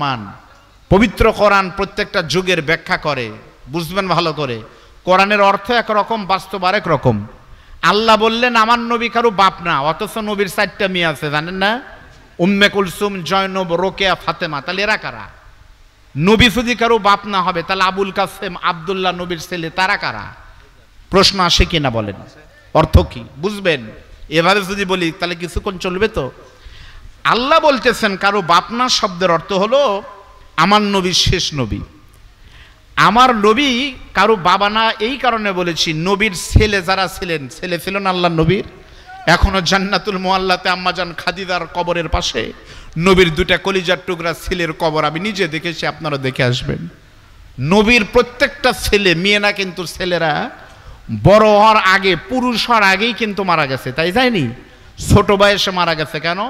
মান পবিত্র কোরআন প্রত্যেকটা যুগের ব্যাখ্যা করে, বুঝবেন ভালো করে। কোরআনের অর্থ একরকম, বাস্তব আরেক রকম। আল্লাহ বললেন আমার নবী কারো বাপ না, অথচ নবীর 4টা মেয়ে আছে, জানেন না? উম্মে কুলসুম, জয়নব, রোকেয়া, ফাতেমা। তাহলে এরা কারা? নবী যদি কারো বাপ না হবে তাহলে আবুল কাসেম, আব্দুল্লাহ নবীর ছেলে, তারা কারা? প্রশ্ন আসে কিনা বলেন? অর্থ কি বুঝবেন? এভাবে যদি বলি তাহলে কিছুক্ষণ চলবে তো। আল্লাহ বলতেছেন কারো বাপ না শব্দের অর্থ হলো আমার নবী শেষ নবী। আমার নবী কারো বাবা না এই কারণে বলেছি, নবীর ছেলে যারা ছিলেন, ছেলে ছিল না আল্লাহ নবীর? এখনো জান্নাতুল মুআল্লাতে আম্মাজান খাদিজার কবরের পাশে নবীর 2টা কলিজার টুকরা ছেলের কবর আমি নিজে দেখেছি, আপনারা দেখে আসবেন। নবীর প্রত্যেকটা ছেলে, মেয়ে না কিন্তু, ছেলেরা বড় হওয়ার আগে, পুরুষ হওয়ার আগেই কিন্তু মারা গেছে, তাই যায়নি? ছোট বয়সে মারা গেছে কেন?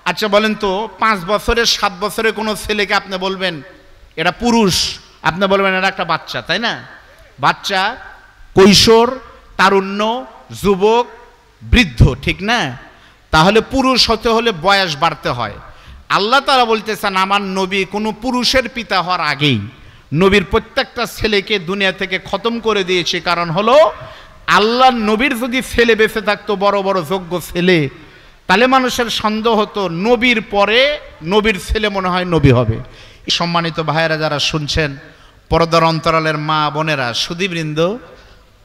আচ্ছা বলেন তো, 5 বছরের 7 বছরের কোনো ছেলেকে আপনি বলবেন এটা পুরুষ, আপনি বলবেন এটা একটা বাচ্চা, তাই না? বাচ্চা, কৈশোর, তারুণ্য, যুবক, বৃদ্ধ, ঠিক না? তাহলে পুরুষ হতে হলে বয়স বাড়তে হয়। আল্লাহ তাআলা বলতেছেন আমার নবী কোনো পুরুষের পিতা হওয়ার আগেই নবীর প্রত্যেকটা ছেলেকে দুনিয়া থেকে খতম করে দিয়েছে। কারণ হলো আল্লাহ নবীর যদি ছেলে বেঁচে থাকতো, বড় বড় যোগ্য ছেলে, তাহলে মানুষের সন্দেহ হতো নবীর পরে নবীর ছেলে মনে হয় নবী হবে। সম্মানিত ভাইয়েরা যারা শুনছেন, পর্দার অন্তরালের মা বোনেরা, সুধীবৃন্দ,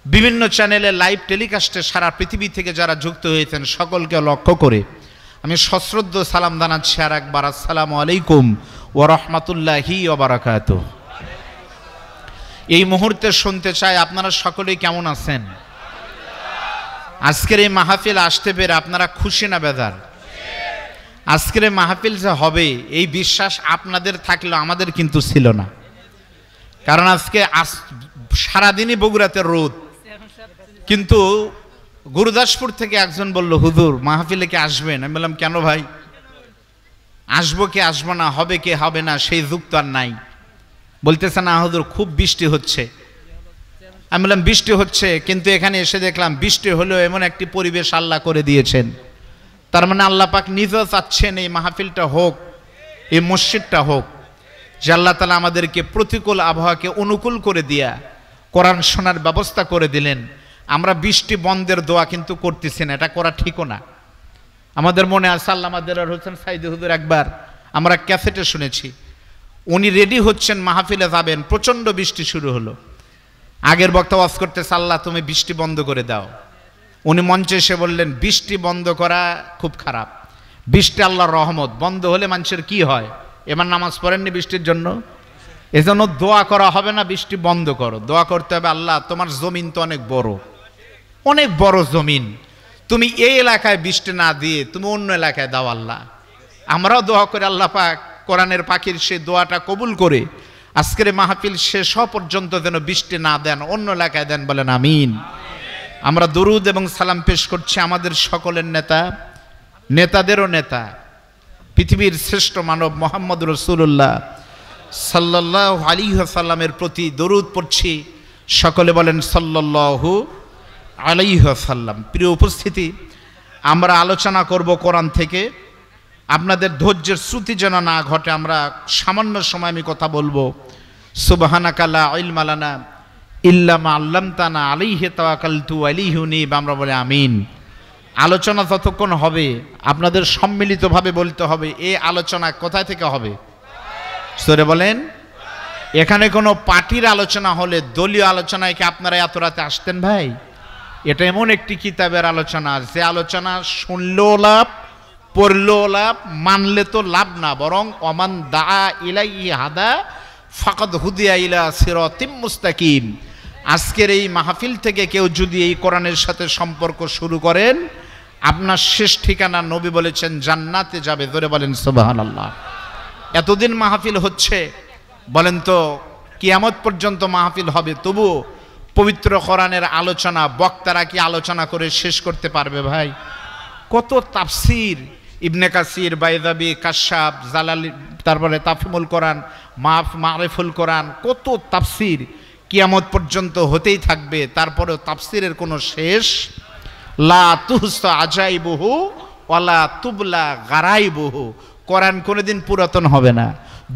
বিভিন্ন চ্যানেলে লাইভ টেলিকাস্টে সারা পৃথিবী থেকে যারা যুক্ত হয়েছেন সকলকে লক্ষ্য করে আমি সশ্রদ্ধ সালাম জানাচ্ছি আর একবার, আসসালামু আলাইকুম ওয়া রাহমাতুল্লাহি ওয়া বারাকাতুহু। এই মুহূর্তে শুনতে চাই আপনারা সকলেই কেমন আছেন? আজকের এই মাহফিল আসতে পেরে আপনারা খুশি না বেজার? আজকের এই মাহফিল যে হবে এই বিশ্বাস আপনাদের থাকলেও আমাদের কিন্তু ছিল না। কারণ আজকে সারাদিনই বগুড়াতে রোদ, কিন্তু গুরুদাসপুর থেকে একজন বলল হুজুর মাহফিলে কি আসবেন? আমি বললাম কেন ভাই, আসবো কি আসবো না, হবে কি হবে না সেই যুগ তো আর নাই। বলতেছে না হুজুর খুব বৃষ্টি হচ্ছে। আমি বললাম বৃষ্টি হচ্ছে, কিন্তু এখানে এসে দেখলাম বৃষ্টি হলেও এমন একটি পরিবেশ আল্লাহ করে দিয়েছেন, তার মানে আল্লাহ পাক নিজেও চাচ্ছেন এই মাহফিলটা হোক, এই মসজিদটা হোক, যে আল্লাহ তাআলা আমাদেরকে প্রতিকূল আবহাওয়াকে অনুকূল করে দিয়া কোরআন শোনার ব্যবস্থা করে দিলেন। আমরা বৃষ্টি বন্ধের দোয়া কিন্তু করতেছি না, এটা করা ঠিকও না। আমাদের মনে আছে আল্লামা দেলোয়ার হোসেন সাইদি হুজুর একবার আমরা ক্যাসেটে শুনেছি, উনি রেডি হচ্ছেন মাহফিলে যাবেন, প্রচণ্ড বৃষ্টি শুরু হলো। আগের বক্তা ওয়াজ করতেছে আল্লাহ তুমি বৃষ্টি বন্ধ করে দাও। উনি মঞ্চে এসে বললেন বৃষ্টি বন্ধ করা খুব খারাপ, বৃষ্টি আল্লাহর রহমত, বন্ধ হলে মানুষের কি হয়? এবার নামাজ পড়েননি বৃষ্টির জন্য? এজন্য দোয়া করা হবে না বৃষ্টি বন্ধ করো, দোয়া করতে হবে আল্লাহ তোমার জমিন তো অনেক বড়, অনেক বড় জমিন, তুমি এই এলাকায় বৃষ্টি না দিয়ে তুমি অন্য এলাকায় দাও আল্লাহ। আমরাও দোয়া করে আল্লাহ পাক কোরআনের পাখির সে দোয়াটা কবুল করে আজকের মাহফিল শেষ হওয়া পর্যন্ত যেন বৃষ্টি না দেন, অন্য এলাকায় দেন, বলেন আমিন। আমরা দরুদ এবং সালাম পেশ করছি আমাদের সকলের নেতা, নেতাদেরও নেতা, পৃথিবীর শ্রেষ্ঠ মানব মুহাম্মদ রাসূলুল্লাহ সাল্লাল্লাহু আলাইহি ওয়াসাল্লামের প্রতি দরুদ পড়ছি, সকলে বলেন সাল্লাল্লাহু আলাইহি ওয়াসাল্লাম। প্রিয় উপস্থিতি, আমরা আলোচনা করব কোরআন থেকে, আপনাদের ধৈর্যের শ্রুতি যেন না ঘটে। আমরা সামান্য সময় আমি কথা বলবো। সুবহানাকা লা ইলমা লানা ইল্লা মা আল্লামতানা আলাইহি তাওয়াক্কালতু ওয়া ইলাইহি উনীব। আমরা বলে আমিন। আলোচনা যতক্ষণ হবে আপনাদের সম্মিলিতভাবে বলতে হবে এই আলোচনা কোথায় থেকে হবে? সরে বলেন। এখানে কোনো পার্টির আলোচনা হলে, দলীয় আলোচনায় কি আপনারা এত রাতে আসতেন ভাই? এটা এমন একটি কিতাবের আলোচনা, যে আলোচনা শুনলেও লাভ, পড়লেও লাভ, মানলে তো লাভ না, বরং ওমান দা ইলাইহি হাদা ফাকাদ হুদিয়া ইলা সিরাতিম মুস্তাকিম। আজকের এই মাহফিল থেকে কেউ যদি এই কোরআনের সাথে সম্পর্ক শুরু করেন, আপনার শেষ ঠিকানা নবী বলেছেন জান্নাতে যাবে। ধরে বলেন সুবহানাল্লাহ। এতদিন মাহফিল হচ্ছে, বলেন তো কিয়ামত পর্যন্ত মাহফিল হবে, তবু পবিত্র কোরআনের আলোচনা বক্তারা কি আলোচনা করে শেষ করতে পারবে ভাই? কত তাফসির, ইবনে কাসির, বাইদাবি, কাশাফ, জালালি, তারপরে তাফহিমুল কোরআন, মারিফুল কোরআন, কত তাফসির কিয়ামত পর্যন্ত হতেই থাকবে। তারপরেও তাফসিরের কোনো শেষ, লা তুহসা আজাইবুহু ওয়ালা তুবলা গারাইবুহু। কোরআন কোনোদিন পুরাতন হবে না,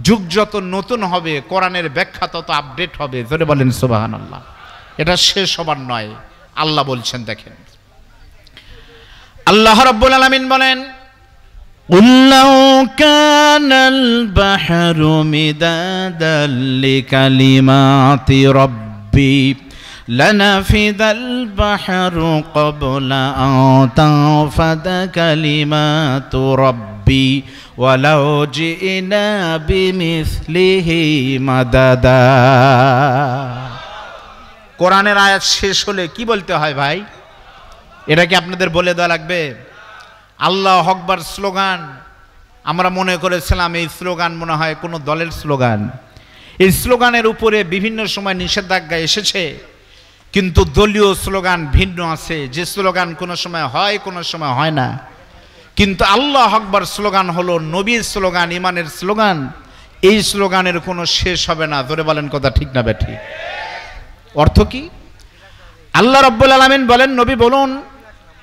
যুগ যত নতুন হবে কোরআনের ব্যাখ্যা তত আপডেট হবে। জোরে বলেন সুবহানাল্লাহ। এটা শেষ হবার নয়, আল্লাহ বলছেন। দেখেন আল্লাহ রাব্বুল আলামিন বলেন, قُل لَّوْ كَانَ الْبَحْرُ مِدَادًا لِّكَلِمَاتِ رَبِّي لَنَفِدَ الْبَحْرُ قَبْلَ أَن تَنفَدَ كَلِمَاتُ رَبِّي وَلَوْ جِئْنَا بِمِثْلِهِ مَدَدًا। কোরআনের আয়াত শেষ হলে কি বলতে হয় ভাই? এটা কি আপনাদের বলে দেওয়া লাগবে? আল্লাহু আকবার স্লোগান আমরা মনে করেছিলাম এই স্লোগান মনে হয় কোনো দলের স্লোগান। এই স্লোগানের উপরে বিভিন্ন সময় নিষেধাজ্ঞা এসেছে, কিন্তু দলীয় স্লোগান ভিন্ন আছে, যে স্লোগান কোনো সময় হয় কোনো সময় হয় না। কিন্তু আল্লাহু আকবার স্লোগান হলো নবীর স্লোগান, ইমানের স্লোগান। এই স্লোগানের কোনো শেষ হবে না। ধরে বলেন কথা ঠিক না বেঠিক? অর্থ কি? আল্লাহ রাব্বুল আলামিন বলেন, নবী বলুন,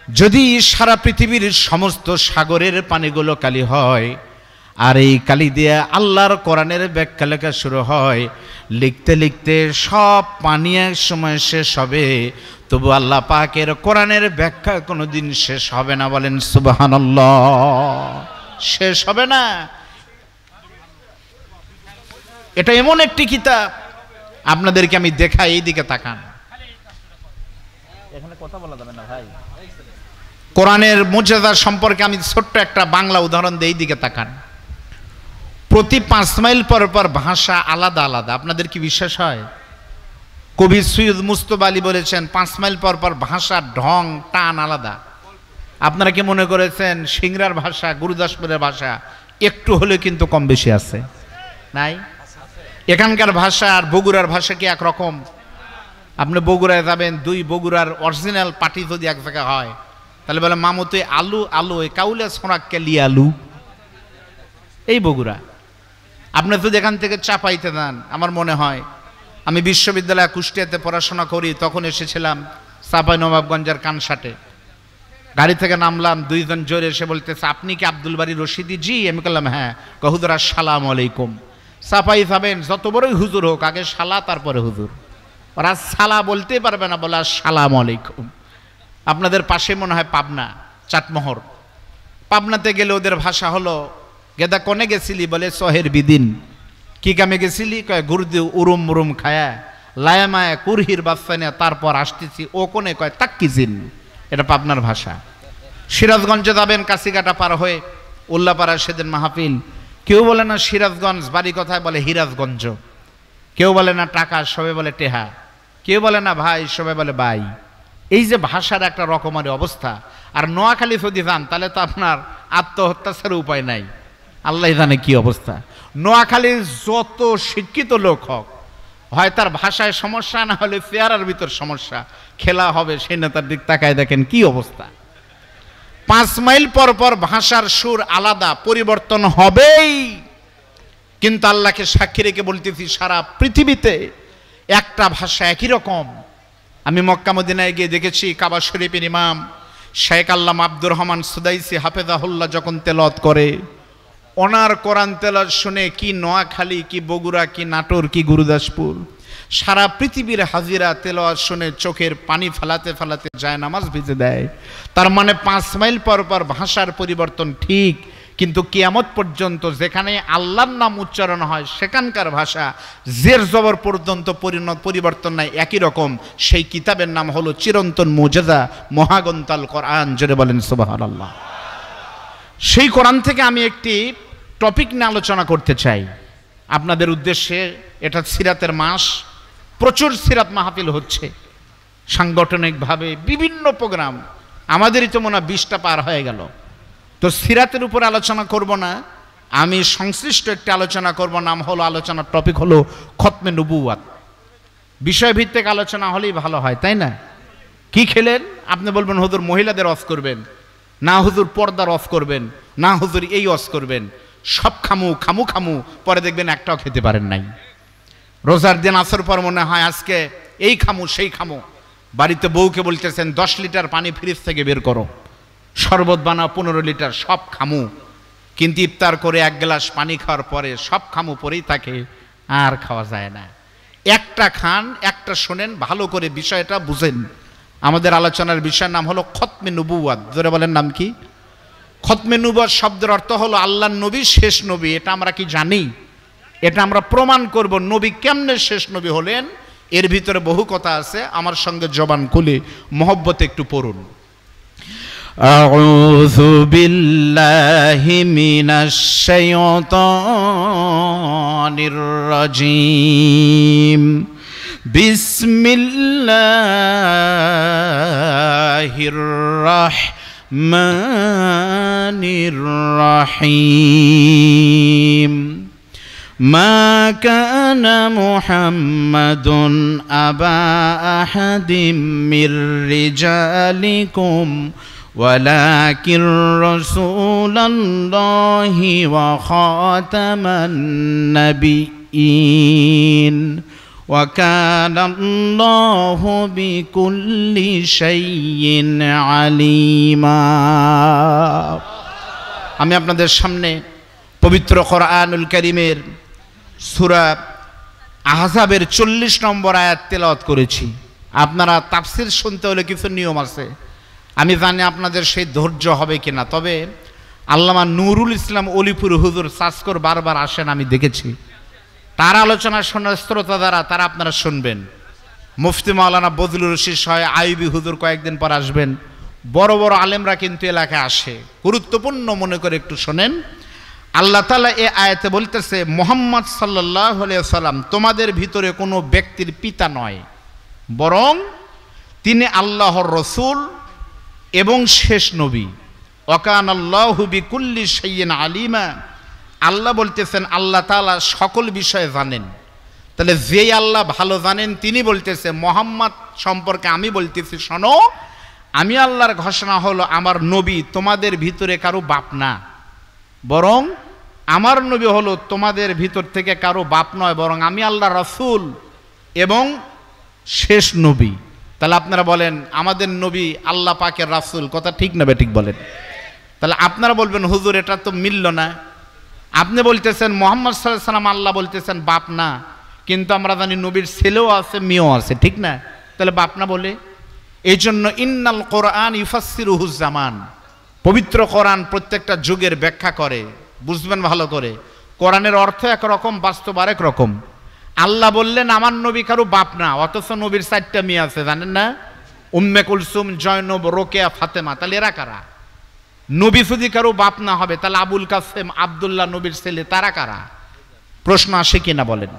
যদি সারা পৃথিবীর সমস্ত সাগরের পানিগুলো কালি হয় আর এই কালি দিয়ে আল্লাহর কোরআনের ব্যাখ্যা লেখা শুরু হয়, লিখতে লিখতে সব পানি এক সময় শেষ হবে, তবু আল্লাহ পাকের কোরআনের ব্যাখ্যা কোনোদিন শেষ হবে না। বলেন সুবহানাল্লাহ। শেষ হবে না। এটা এমন একটি কিতাব, আপনাদেরকে আমি দেখাই, এই দিকে তাকান। এখানে কথা বলা যাবে না ভাই। কোরআনের মুজিজা সম্পর্কে আমি ছোট্ট একটা বাংলা উদাহরণ দেই, দিকে তাকান। প্রতি 5 মাইল পর পর ভাষা আলাদা আলাদা। আপনাদের কি বিশ্বাস হয়? কবি সৈয়দ মুস্তফা আলী বলেছেন 5 মাইল পর পর ভাষার ঢং টান আলাদা। আপনারা কি মনে করেছেন সিংড়ার ভাষা গুরুদাসপুরের ভাষা একটু হলে কিন্তু কম বেশি আছে? নাই। এখানকার ভাষা আর বগুড়ার ভাষা কি একরকম? আপনি বগুড়ায় যাবেন, 2 বগুড়ার অরিজিনাল পার্টি যদি এক জায়গায় হয়, তাহলে বলে মামুতে আলু আলু কাউলে সোনাক্কে লি আলু, এই বগুড়া। আপনি যদি এখান থেকে চাপাইতে দেন, আমার মনে হয় আমি বিশ্ববিদ্যালয়ে কুষ্টিয়াতে পড়াশোনা করি, তখন এসেছিলাম চাপাই নবাবগঞ্জের কানসাটে। গাড়ি থেকে নামলাম, 2 জন জোরে এসে বলতেছে, আপনি কি আব্দুল বাড়ি রশিদি? জি। আমি বললাম হ্যাঁ। হুজুর আসসালামু আলাইকুম। চাপাই যাবেন, যত বড়ই হুজুর হোক, আগে শালা তারপরে হুজুর। ওরা সালা বলতে পারবে না, বলে আসসালামু আলাইকুম। আপনাদের পাশে মনে হয় পাবনা, চাটমোহর। পাবনাতে গেলে ওদের ভাষা হলো, গেদা কোনে গেছিলি? বলে সহের বিদিন। কি কামে গেছিলি? কয় গুরদি উরুম মুরুম খায়া লায়ামায়া কুরহির বাচ্চা নিয়ে তারপর আসতেছি। ও কোনে? কয় তাক্কিজিন। এটা পাবনার ভাষা। সিরাজগঞ্জে যাবেন, কাছিকাটা পার হয়ে উল্লাপাড়া সেদিন মাহফিল। কেউ বলে না সিরাজগঞ্জ, বাড়ি কথায় বলে হিরাজগঞ্জ। কেউ বলে না টাকা, সবাই বলে টেহা। কেউ বলে না ভাই, সবাই বলে বাই। এই যে ভাষার একটা রকমারি অবস্থা। আর নোয়াখালী যদি যান, তাহলে তো আপনার আত্মহত্যা ছাড়া উপায় নাই। আল্লাহ জানে কি অবস্থা। নোয়াখালীর যত শিক্ষিত লোক হোক, হয় তার ভাষায় সমস্যা, না হলে চেহারার ভিতর সমস্যা। খেলা হবে, সেই নেতার দিক তাকায় দেখেন কি অবস্থা। 5 মাইল পর পর ভাষার সুর আলাদা, পরিবর্তন হবেই। কিন্তু আল্লাহকে সাক্ষী রেখে বলতেছি, সারা পৃথিবীতে একটা ভাষা একই রকম। আমি মক্কা মদিনায় গিয়ে দেখেছি, কাবা শরীফের ইমাম শেখ আল্লামা আব্দুর রহমান সুদাইসি হাফেজাহুল্লাহ যখন তেলাওয়াত করে, ওনার কোরআন তেলাওয়াত শুনে কি নোয়াখালী, কি বগুড়া, কি নাটোর, কি গুরুদাসপুর, সারা পৃথিবীর হাজিরা তেলাওয়াত শুনে চোখের পানি ফেলাতে ফেলাতে যায় নামাজ ভিজে দেয়। তার মানে 5 মাইল পর পর ভাষার পরিবর্তন ঠিক, কিন্তু কিয়ামত পর্যন্ত যেখানে আল্লাহর নাম উচ্চারণ হয় সেখানকার ভাষা জের জবর পর্যন্ত পরিবর্তন নাই, একই রকম। সেই কিতাবের নাম হলো চিরন্তন মুজিজা মহাগ্রন্থাল কোরআন। জোরে বলেন সুবহানাল্লাহ। সেই কোরআন থেকে আমি একটি টপিক নিয়ে আলোচনা করতে চাই আপনাদের উদ্দেশ্যে। এটা সিরাতের মাস, প্রচুর সিরাত মাহফিল হচ্ছে সাংগঠনিকভাবে, বিভিন্ন প্রোগ্রাম। আমাদেরই তো মনে হয় 20টা পার হয়ে গেল। তো সিরাতের উপর আলোচনা করব না, আমি সংশ্লিষ্ট একটি আলোচনা করব। নাম হলো, আলোচনার টপিক হলো খতমে নবুওয়াত। বিষয়ভিত্তিক আলোচনা হলেই ভালো হয়, তাই না? কি খেলেন? আপনি বলবেন হুজুর মহিলাদের অফ করবেন, না হুজুর পর্দার অফ করবেন, না হুজুর এই অফ করবেন। সব খামু খামু খামু, পরে দেখবেন একটাও খেতে পারেন নাই। রোজার দিন আসর পর মনে হয় আজকে এই খামু সেই খামু। বাড়িতে বউকে বলতেছেন 10 লিটার পানি ফ্রিজ থেকে বের করো, শরবত বানাও 15 লিটার, সব খামু। কিন্তু ইফতার করে এক গ্লাস পানি খাওয়ার পরে সব খামু পরেই থাকে, আর খাওয়া যায় না। একটা খান, একটা শোনেন, ভালো করে বিষয়টা বুঝেন। আমাদের আলোচনার বিষয়ের নাম হলো খতমে নবুওয়াত। জোরে বলেন নাম কি? খতমে নবুওয়াত শব্দের অর্থ হলো আল্লাহর নবী শেষ নবী। এটা আমরা কি জানি? এটা আমরা প্রমাণ করব নবী কেমনে শেষ নবী হলেন। এর ভিতরে বহু কথা আছে, আমার সঙ্গে জবান খুলে মহব্বতে একটু পড়ুন। আউযু বিল্লাহি মিনাশ শাইতানির রাজীম। বিসমিল্লাহির রাহমানির রাহিম। মা কানা মুহাম্মাদুন আবা আহাদিম মির রিজালিকুম ওয়ালাকিন রাসূলুল্লাহি ওয়া খাতামান নাবিয়্যিন ওয়া কানা আল্লাহু বিকুল্লি শাইইন আলিমা। আমি আপনাদের সামনে পবিত্র কোরআনুল কারীমের সূরা আহজাবের 40 নম্বর আয়াত তেলাওয়াত করেছি। আপনারা তাফসীর শুনতে হলে কিছু নিয়ম আছে, আমি জানি আপনাদের সেই ধৈর্য হবে কিনা। তবে আল্লামা নুরুল ইসলাম অলিপুর হুজুর সাসকর বারবার আসেন, আমি দেখেছি। তার আলোচনা শোনার শ্রোতা দ্বারা তারা আপনারা শুনবেন। মুফতি মাওলানা বজলুর রশিদ সাহেব আইবি হুজুর কয়েকদিন পর আসবেন। বড় বড় আলেমরা কিন্তু এলাকায় আসে, গুরুত্বপূর্ণ মনে করে একটু শোনেন। আল্লাহ তাআলা এই আয়াতে বলতেছে, মুহাম্মদ সাল্লাল্লাহু আলাইহি ওয়াসাল্লাম তোমাদের ভিতরে কোনো ব্যক্তির পিতা নয়, বরং তিনি আল্লাহর রসুল এবং শেষ নবী। ওয়া কানা আল্লাহু বিকুল্লি শাইইন আলিমা। আল্লাহ বলতেছেন আল্লাহ তাআলা সকল বিষয়ে জানেন। তাহলে যেই আল্লাহ ভালো জানেন তিনি বলতেছে মুহাম্মদ সম্পর্কে আমি বলতেছি, শোনো, আমি আল্লাহর ঘোষণা হলো আমার নবী তোমাদের ভিতরে কারো বাপ না, বরং আমার নবী হলো তোমাদের ভিতর থেকে কারো বাপ নয়, বরং আমি আল্লাহর রাসূল এবং শেষ নবী। তাহলে আপনারা বলেন আমাদের নবী আল্লাহ পাকের রাসূল, কথা ঠিক না বেঠিক বলেন? তাহলে আপনারা বলবেন হুজুর এটা তো মিলল না। আপনি বলতেছেন মুহাম্মদ সাল্লাল্লাহু আলাইহি ওয়াসাল্লাম আল্লাহ বলতেছেন বাপ না, কিন্তু আমরা জানি নবীর ছেলেও আছে মেয়েও আছে, ঠিক না? তাহলে বাপ না বলে, এই জন্য ইন্নাল কোরআন ইউফাসসিরুহুজ জামান, পবিত্র কোরআন প্রত্যেকটা যুগের ব্যাখ্যা করে। বুঝবেন ভালো করে, কোরআনের অর্থ একরকম, বাস্তব আরেক রকম। আল্লাহ বললেন আমার নবী কারো বাপ না, অথচ নবীর 4টা মেয়ে আছে, জানেন না? উম্মে কুলসুম, জয়নব, রোকেয়া, ফাতেমা। তাহলে এরা কারা? নবী যদি কারো বাপ না হবে তাহলে আবুল কাসেম, আব্দুল্লাহ নবীর ছেলে, তারা কারা? প্রশ্ন আসে কিনা বলেন?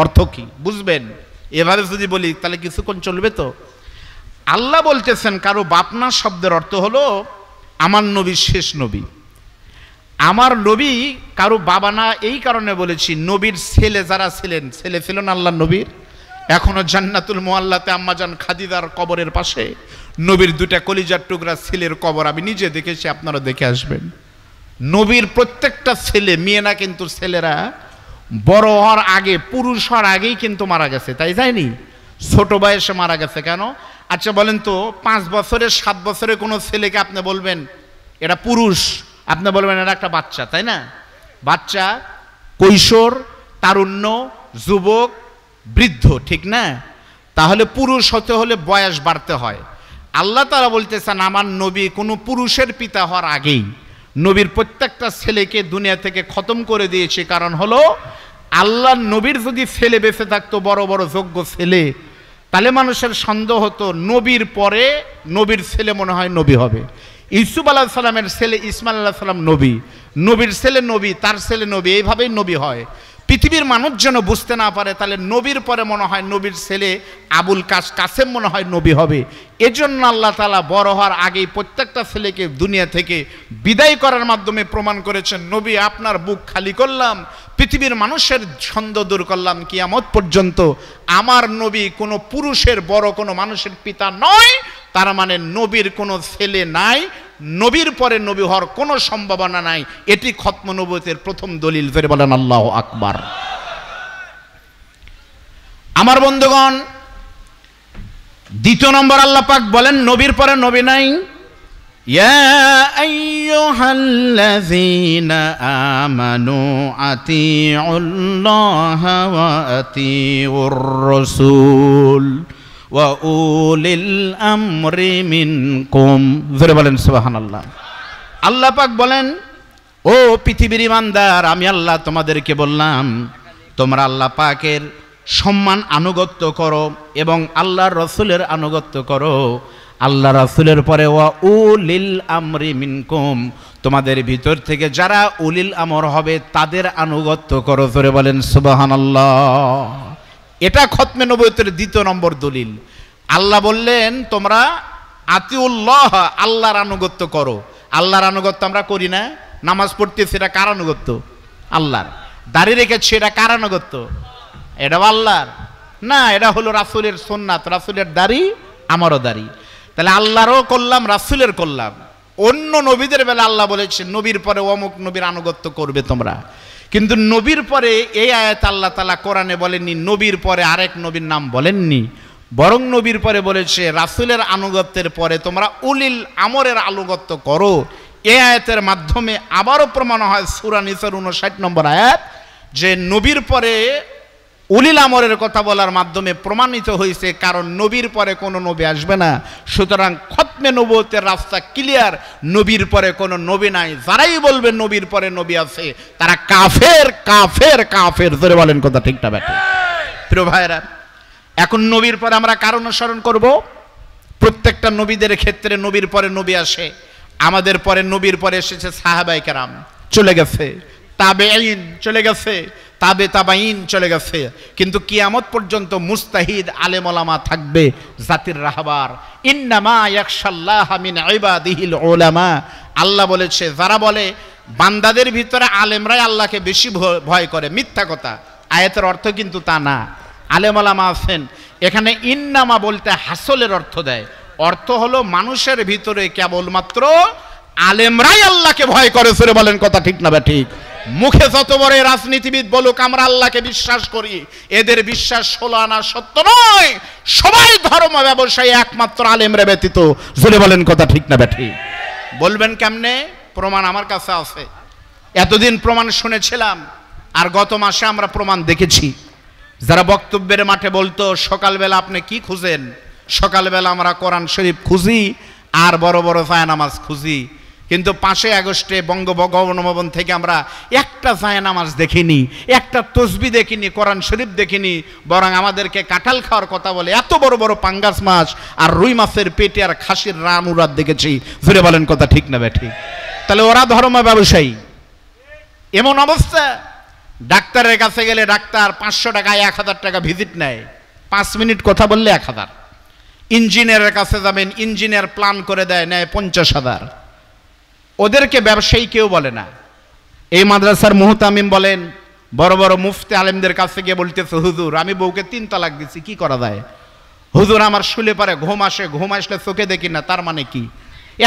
অর্থ কি বুঝবেন? এভাবে যদি বলি তাহলে কিছুক্ষণ চলবে তো? আল্লাহ বলতেছেন কারো বাপ না শব্দের অর্থ হলো আমার নবী শেষ নবী। আমার নবী কারো বাবা না এই কারণে বলেছি, নবীর ছেলে যারা ছিলেন, ছেলে ছিল না আল্লাহ নবীর? এখনো জান্নাতুল মুআল্লাতে আম্মাজান খাদিজার কবরের পাশে নবীর 2টা কলিজার টুকরা ছেলের কবর আমি নিজে দেখেছি, আপনারা দেখে আসবেন। নবীর প্রত্যেকটা ছেলে, মেয়ে না কিন্তু, ছেলেরা বড় হওয়ার আগে, পুরুষ হওয়ার আগেই কিন্তু মারা গেছে, তাই যায়নি? ছোট বয়সে মারা গেছে কেন? আচ্ছা বলেন তো, 5 বছরের 7 বছরের কোনো ছেলেকে আপনি বলবেন এটা পুরুষ, আপনি বলবেন এটা একটা বাচ্চা, তাই না? বাচ্চা, কৈশোর, তারুণ্য, যুবক, বৃদ্ধ, ঠিক না? তাহলে পুরুষ হতে হলে বয়স বাড়তে হয়। আল্লাহ তাআলা বলতেছেন আমার নবী কোনো পুরুষের পিতা হওয়ার আগেই নবীর প্রত্যেকটা ছেলেকে দুনিয়া থেকে খতম করে দিয়েছে। কারণ হলো আল্লাহ নবীর যদি ছেলে বেঁচে থাকতো, বড় বড় যোগ্য ছেলে, তাহলে মানুষের সন্দেহ হতো নবীর পরে নবীর ছেলে মনে হয় নবী হবে। ইউসুফ আলাইহিস সালামের ছেলে ইসমাইল আলাইহিস সালাম নবী, নবীর ছেলে নবী, তার ছেলে নবী, এইভাবেই নবী হয়। পৃথিবীর মানুষ যেন বুঝতে না পারে তাহলে নবীর পরে মনে হয় নবীর ছেলে আবুল কাসেম মনে হয় নবী হবে। এজন্য আল্লাহ তাআলা বড় হওয়ার আগেই প্রত্যেকটা ছেলেকে দুনিয়া থেকে বিদায় করার মাধ্যমে প্রমাণ করেছেন নবী আপনার বুক খালি করলাম, পৃথিবীর মানুষের সন্দেহ দূর করলাম, কিয়ামত পর্যন্ত আমার নবী কোনো পুরুষের বড় কোনো মানুষের পিতা নয়। তার মানে নবীর কোনো ছেলে নাই, নবীর পরে নবী হওয়ার কোনো সম্ভাবনা নাই। এটি খতম নবুয়তের প্রথম দলিল। ফের বলেন আল্লাহু আকবার। আমার বন্ধুগণ, 2 নম্বর আল্লাহ পাক বলেন নবীর পরে নবী নাই। ইয়া আইয়ুহাল্লাযীনা আমানু আতিউল্লাহা ওয়া আতিউর রাসূল ওয়া উলিল আমরি মিনকুম। জোরে বলেন সুবহানাল্লাহ। আল্লাহ পাক বলেন, ও পৃথিবীর ইমানদার, আমি আল্লাহ তোমাদেরকে বললাম তোমরা আল্লাহ পাকের সম্মান আনুগত্য করো এবং আল্লাহর রাসূলের আনুগত্য করো। আল্লাহ রাসূলের পরে ওয়া উলিল আমরি মিনকুম, তোমাদের ভিতর থেকে যারা উলিল আমর হবে তাদের আনুগত্য করো। জোরে বলেন সুবহানাল্লাহ। এটা খতমে নবুয়তের দ্বিতীয় নম্বর দলিল। আল্লাহ বললেন তোমরা আতিউল্লাহ, আল্লাহর আনুগত্য করো। আল্লাহর আনুগত্য আমরা করি না? নামাজ পড়তেছি, এটা কার আনুগত্য? আল্লাহর। দাঁড়িয়ে রেখেছি, এটা কার আনুগত্য? এটা আল্লাহর না, এটা হলো রাসূলের সুন্নাত। রাসূলের দাড়ি, আমারও দাড়ি। তাহলে আল্লাহরও করলাম, রাসূলের করলাম। অন্য নবীদের বেলা আল্লাহ বলেছেন নবীর পরে অমুক নবীর আনুগত্য করবে তোমরা, কিন্তু নবীর পরে এই আয়াত আল্লাহ তাআলা কোরআনে বলেননি, নবীর পরে আরেক নবীর নাম বলেননি, বরং নবীর পরে বলেছে রাসূলের আনুগত্যের পরে তোমরা উলিল আমরের আনুগত্য করো। এই আয়াতের মাধ্যমে আবারও প্রমাণ হয় সূরা নিসার 59 নম্বর আয়াত, যে নবীর পরে উলিল আমরের কথা বলার মাধ্যমে প্রমাণিত হয়েছে, কারণ নবীর পরে কোনো নবী আসবে না। সুতরাং খতমে নবুয়তের রাস্তা ক্লিয়ার, নবীর পরে কোনো নবী নাই। যারাই বলবে নবীর পরে নবী আছে তারা কাফের কাফের কাফের। ধরে বলেন কথা ঠিক না বেঠিক? প্রিয় ভাইরা, এখন নবীর পরে আমরা কার অনুসরণ করব? প্রত্যেকটা নবীদের ক্ষেত্রে নবীর পরে নবী আসে। আমাদের পরে নবীর পরে এসেছে সাহাবায়ে কেরাম, চলে গেছে, তাবেঈন চলে গেছে, তাবে তাবাইন চলে গেছে, কিন্তু কিয়ামত পর্যন্ত মুস্তাহিদ আলেম ওলামা থাকবে, জাতির রাহবার। ইন্নামা ইয়াখশাল্লাহা মিন ইবাদিহিল উলামা। আল্লাহ বলেছে যারা বলে বান্দাদের ভিতরে আলেমরাই আল্লাহকে বেশি ভয় করে, মিথ্যা কথা। আয়াতের অর্থ কিন্তু তা না। আলেম ওলামা আছেন, এখানে ইন্নামা বলতে হাসলের অর্থ দেয়। অর্থ হলো মানুষের ভিতরে কেবলমাত্র আলেমরাই আল্লাহকে ভয় করে। সরে বলেন কথা ঠিক না ঠিক? মুখে যত বড় রাজনীতিবিদ বলুক আমরা আল্লাহকে বিশ্বাস করি, এদের বিশ্বাস 16 আনা সত্য নয়। সবাই ধর্ম ব্যবসায়ী, একমাত্র আলেমরা ব্যতীত। জোরে বলেন কথা ঠিক না ঠিক? বলবেন কেমনে? প্রমাণ আমার কাছে আছে। এতদিন প্রমাণ শুনেছিলাম, আর গত মাসে আমরা প্রমাণ দেখেছি। যারা বক্তব্যের মাঠে বলতো সকালবেলা আপনি কি খুঁজেন, সকালবেলা আমরা কোরআন শরীফ খুঁজি আর বড় বড় জায়নামাজ খুঁজি, কিন্তু 5 আগস্টে বঙ্গভবন থেকে আমরা একটা জায়নামাজ দেখিনি, একটা তসবিহ দেখিনি, কোরআন শরীফ দেখিনি, বরং আমাদেরকে কাঁঠাল খাওয়ার কথা বলে এত বড় বড় পাঙ্গাস মাছ আর রুই মাছের পেটে আর খাসির রান উরাত দেখেছি। জুড়ে বলেন কথা ঠিক না ঠিক? তাহলে ওরা ধর্ম ব্যবসায়ী। এমন অবস্থা, ডাক্তারের কাছে গেলে ডাক্তার 500 টাকায় 1000 টাকা ভিজিট নেয়, 5 মিনিট কথা বললে 1000। ইঞ্জিনিয়ারের কাছে যাবেন, ইঞ্জিনিয়ার প্ল্যান করে দেয়, নেয় 50,000। ওদেরকে ব্যবসায়ী কেউ বলে না। এই মাদ্রাসার মুহতামিম বলেন, বড় বড় মুফতি আলেমদের কাছে গিয়ে বলতেছে হুজুর আমি বউকে 3 তালাক দিচ্ছি, কি করা যায়? হুজুর আমার শুলে পারে ঘুম আসে, ঘুম আসলে চোখে দেখি না। তার মানে কি?